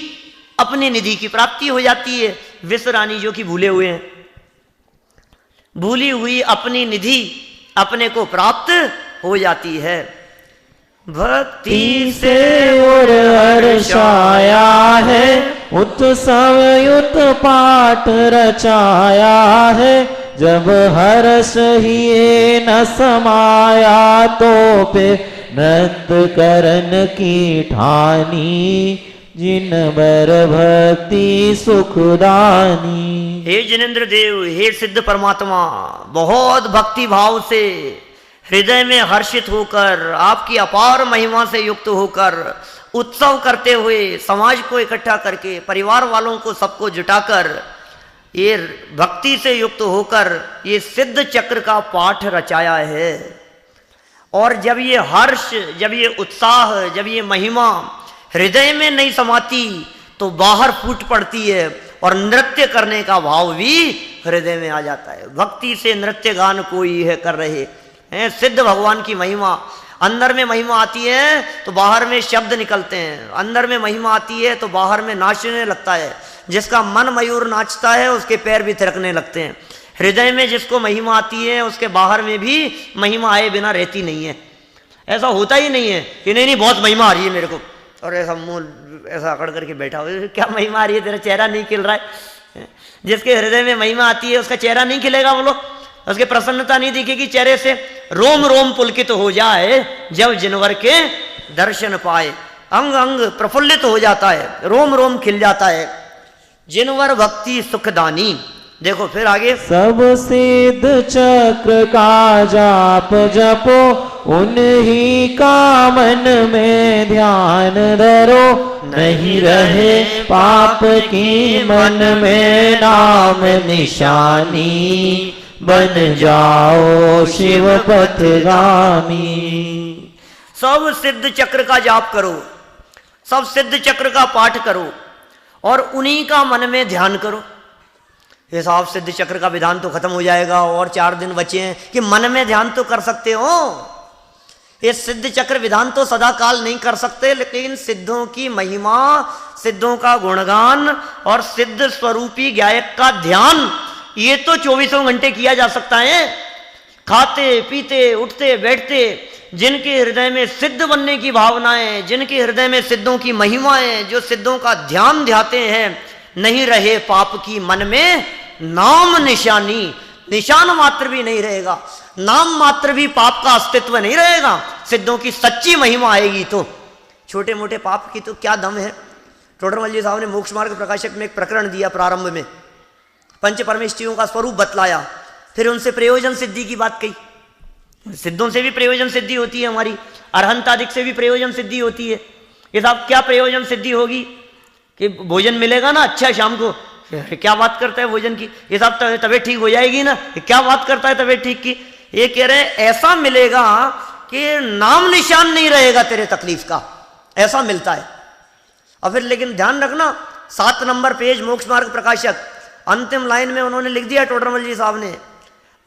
A: अपनी निधि की प्राप्ति हो जाती है। विसरानी जो कि भूले हुए हैं, भूली हुई अपनी निधि अपने को प्राप्त हो जाती है। भक्ति से
B: और हर्षाया है, उत्सव युत पाठ रचाया है, जब हर्ष ही न समाया तो पे नृत्य करन की ठानी, जिन बर भक्ति सुखदानी।
A: हे जिनेन्द्र देव, हे सिद्ध परमात्मा, बहुत भक्ति भाव से हृदय में हर्षित होकर, आपकी अपार महिमा से युक्त होकर, उत्सव करते हुए, समाज को इकट्ठा करके, परिवार वालों को सबको जुटाकर, ये भक्ति से युक्त होकर ये सिद्ध चक्र का पाठ रचाया है। और जब ये हर्ष, जब ये उत्साह, जब ये महिमा हृदय में नहीं समाती तो बाहर फूट पड़ती है, और नृत्य करने का भाव भी हृदय में आ जाता है। भक्ति से नृत्य गान कोई है कर रहे हैं, सिद्ध भगवान की महिमा। अंदर में महिमा आती है तो बाहर में शब्द निकलते हैं, अंदर में महिमा आती है तो बाहर में नाचने लगता है। जिसका मन मयूर नाचता है उसके पैर भी थिरकने लगते हैं। हृदय में जिसको महिमा आती है उसके बाहर में भी महिमा आए बिना रहती नहीं है। ऐसा होता ही नहीं है कि नहीं नहीं बहुत महिमा आ रही है मेरे को, और ऐसा मुंह ऐसा अकड़ करके बैठा हो, क्या महिमा आ रही है, तेरा चेहरा नहीं खिल रहा है। जिसके हृदय में महिमा आती है उसका चेहरा नहीं खिलेगा, बोलो, उसके प्रसन्नता नहीं दिखेगी चेहरे से। रोम रोम पुलकित हो जाए जब जिनवर के दर्शन पाए, अंग अंग प्रफुल्लित हो जाता है, रोम रोम खिल जाता है। जिनवर भक्ति सुखदानी। देखो फिर आगे,
B: सब सिद्ध चक्र का जाप जपो, उन्हीं का मन में ध्यान धरो, नहीं रहे पाप की मन में नाम निशानी, बन जाओ शिव पथगामी।
A: सब सिद्ध चक्र का जाप करो, सब सिद्ध चक्र का पाठ करो, और उन्हीं का मन में ध्यान करो। ये साहब सिद्ध चक्र का विधान तो खत्म हो जाएगा और 4 दिन बचे हैं, कि मन में ध्यान तो कर सकते हो। ये सिद्ध चक्र विधान तो सदा काल नहीं कर सकते, लेकिन सिद्धों की महिमा, सिद्धों का गुणगान और सिद्ध स्वरूपी गायक का ध्यान, ये तो 24 घंटे किया जा सकता है। खाते पीते उठते बैठते जिनके हृदय में सिद्ध बनने की भावनाएं, जिनके हृदय में सिद्धों की महिमाएं, जो सिद्धों का ध्यान ध्याते हैं, नहीं रहे पाप की मन में नाम निशानी, निशान मात्र भी नहीं रहेगा, नाम मात्र भी पाप का अस्तित्व नहीं रहेगा। सिद्धों की सच्ची महिमा आएगी तो छोटे मोटे पाप की तो क्या दम है। टोडरमल जी साहब ने मोक्ष मार्ग प्रकाशक में एक प्रकरण दिया, प्रारंभ में पंच परमेष्ठियों का स्वरूप बतलाया, फिर उनसे प्रयोजन सिद्धि की बात कही। सिद्धों से भी प्रयोजन सिद्धि होती है हमारी, अरहंतादिक से भी प्रयोजन सिद्धि होती है। ये साहब क्या प्रयोजन सिद्धि होगी कि भोजन मिलेगा ना अच्छा शाम को, क्या बात करता है भोजन की, ये सब तबीयत ठीक हो जाएगी ना, ये क्या बात करता है तबीयत ठीक की। ये कह रहे हैं ऐसा मिलेगा कि नाम निशान नहीं रहेगा तेरे तकलीफ का, ऐसा मिलता है। और फिर लेकिन ध्यान रखना 7 नंबर पेज मोक्ष मार्ग प्रकाशक अंतिम लाइन में उन्होंने लिख दिया टोडरमल जी साहब ने,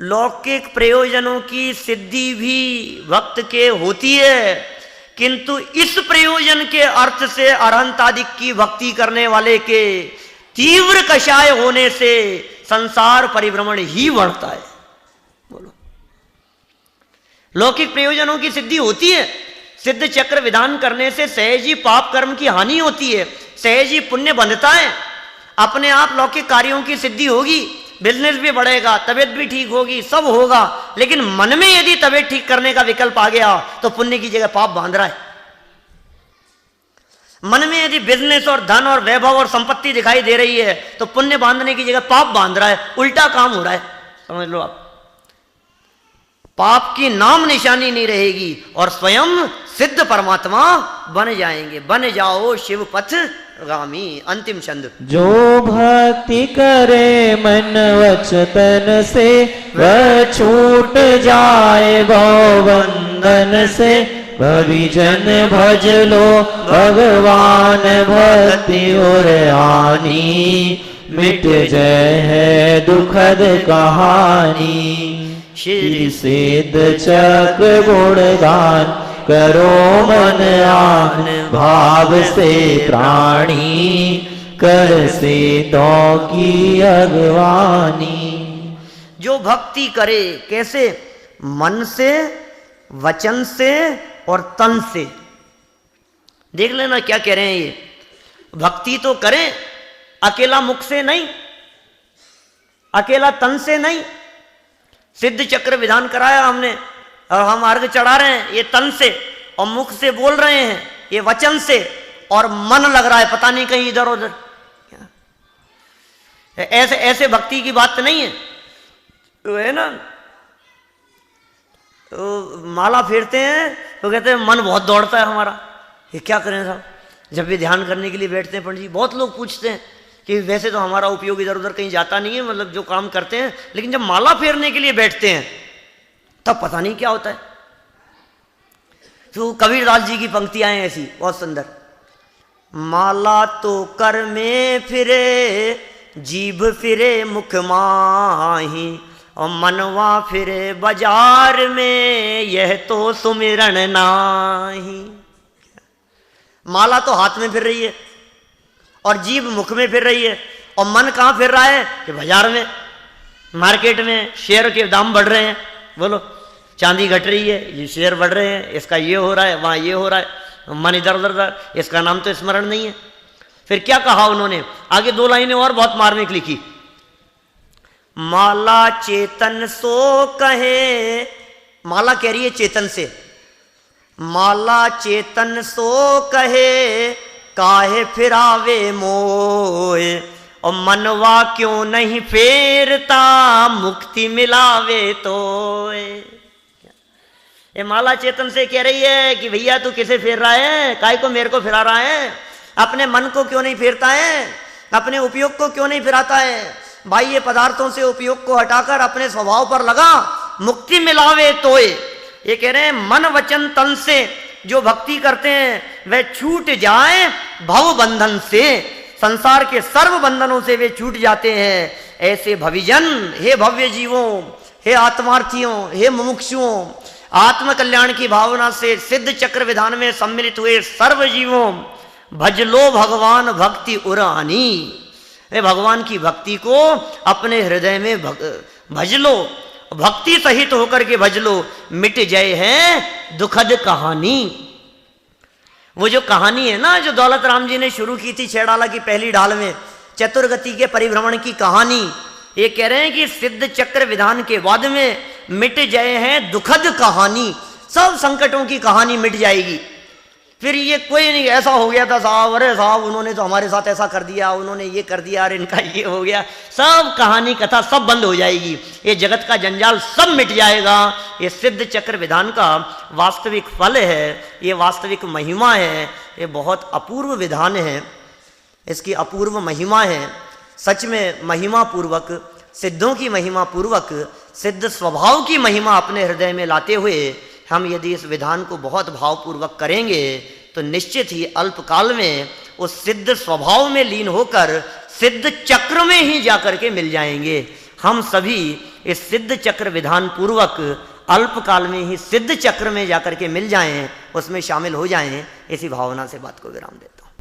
A: लौकिक प्रयोजनों की सिद्धि भी भक्त के होती है, किंतु इस प्रयोजन के अर्थ से अरहंत आदि की भक्ति करने वाले के तीव्र कषाय होने से संसार परिभ्रमण ही बढ़ता है। बोलो, लौकिक प्रयोजनों की सिद्धि होती है, सिद्ध चक्र विधान करने से सहज ही पाप कर्म की हानि होती है, सहज ही पुण्य बंधता है, अपने आप लौकिक कार्यों की सिद्धि होगी, बिजनेस भी बढ़ेगा, तबीयत भी ठीक होगी, सब होगा। लेकिन मन में यदि तबीयत ठीक करने का विकल्प आ गया तो पुण्य की जगह पाप बांध रहा है। मन में यदि बिजनेस और धन और वैभव और संपत्ति दिखाई दे रही है तो पुण्य बांधने की जगह पाप बांध रहा है, उल्टा काम हो रहा है। समझ लो आप, पाप की नाम निशानी नहीं रहेगी और स्वयं सिद्ध परमात्मा बन जाएंगे। बन जाओ शिव पथ गामी। अंतिम छंद।
B: जो भक्ति करे मन वच तन से, वह छूट जाए भवबंधन से। भविजन भज लो भगवान भक्ति और आनी, मिट जाए है दुखद कहानी। श्री सिद्ध चक्र गुणगान करो मन आन, भाव से प्राणी कर से तो की अगवानी।
A: जो भक्ति करे कैसे, मन से, वचन से और तन से। देख लेना क्या कह रहे हैं ये, भक्ति तो करें अकेला मुख से नहीं, अकेला तन से नहीं। सिद्ध चक्र विधान कराया हमने और हम अर्घ चढ़ा रहे हैं ये तन से, और मुख से बोल रहे हैं ये वचन से, और मन लग रहा है पता नहीं कहीं इधर उधर। ऐसे ऐसे भक्ति की बात नहीं है। तो है ना, तो माला फेरते हैं तो कहते हैं मन बहुत दौड़ता है हमारा, ये क्या करें साहब। जब भी ध्यान करने के लिए बैठते हैं पंडित जी, बहुत लोग पूछते हैं कि वैसे तो हमारा उपयोग इधर उधर कहीं जाता नहीं है, मतलब जो काम करते हैं, लेकिन जब माला फेरने के लिए बैठते हैं तब पता नहीं क्या होता है। तो कबीरदास जी की पंक्तियां हैं ऐसी बहुत सुंदर। माला तो कर में फिरे, जीभ फिरे मुख माही, और मनवा फिरे बाजार में, यह तो सुमिरन नाही। माला तो हाथ में फिर रही है और जीभ मुख में फिर रही है, और मन कहाँ फिर रहा है कि बाजार में, मार्केट में शेयर के दाम बढ़ रहे हैं। बोलो, चांदी घट रही है, ये शेयर बढ़ रहे हैं, इसका ये हो रहा है, वहाँ ये हो रहा है, मन इधर उधर, इसका नाम तो स्मरण नहीं है। फिर क्या कहा उन्होंने, आगे 2 लाइनें और बहुत मार्मिक लिखी। माला चेतन सो कहे, माला कह रही है चेतन से, माला चेतन सो कहे, काहे फिरावे मोए, और मनवा क्यों नहीं फेरता, मुक्ति मिलावे तोए। ये माला चेतन से कह रही है कि भैया तू किसे फेर रहा है, काय को मेरे को फिरा रहा है, अपने मन को क्यों नहीं फेरता है, अपने उपयोग को क्यों नहीं फिराता है, बाह्य पदार्थों से उपयोग को हटाकर अपने स्वभाव पर लगा, मुक्ति मिलावे तोए। ये कह रहे हैं मन वचन तन से जो भक्ति करते हैं वे छूट जाए भव बंधन से, संसार के सर्व बंधनों से वे छूट जाते हैं। ऐसे भविजन, हे भव्य जीवों, हे आत्मार्थियों, हे मुमुक्षुओं, आत्म कल्याण की भावना से सिद्ध चक्र विधान में सम्मिलित हुए सर्व जीवों, भज लो भगवान भक्ति उरानी। वे भगवान की भक्ति को अपने हृदय में भज लो, भक्ति सहित होकर के भज लो, मिट जाए है दुखद कहानी। वो जो कहानी है ना, जो दौलत राम जी ने शुरू की थी 6 डाला की पहली डाल में, चतुर्गति के परिभ्रमण की कहानी, ये कह रहे हैं कि सिद्ध चक्र विधान के बाद में मिट जाए हैं दुखद कहानी, सब संकटों की कहानी मिट जाएगी। फिर ये कोई नहीं ऐसा हो गया था साहब, अरे साहब उन्होंने तो हमारे साथ ऐसा कर दिया, उन्होंने ये कर दिया, अरे इनका ये हो गया, सब कहानी कथा सब बंद हो जाएगी, ये जगत का जंजाल सब मिट जाएगा। ये सिद्ध चक्र विधान का वास्तविक फल है, ये वास्तविक महिमा है, ये बहुत अपूर्व विधान है, इसकी अपूर्व महिमा है। सच में महिमा पूर्वक, सिद्धों की महिमा पूर्वक, सिद्ध स्वभाव की महिमा अपने हृदय में लाते हुए हम यदि इस विधान को बहुत भावपूर्वक करेंगे तो निश्चित ही अल्पकाल में उस सिद्ध स्वभाव में लीन होकर सिद्ध चक्र में ही जाकर के मिल जाएंगे। हम सभी इस सिद्ध चक्र विधान पूर्वक अल्पकाल में ही सिद्ध चक्र में जाकर के मिल जाएं, उसमें शामिल हो जाएं, इसी भावना से बात को विराम देते हैं।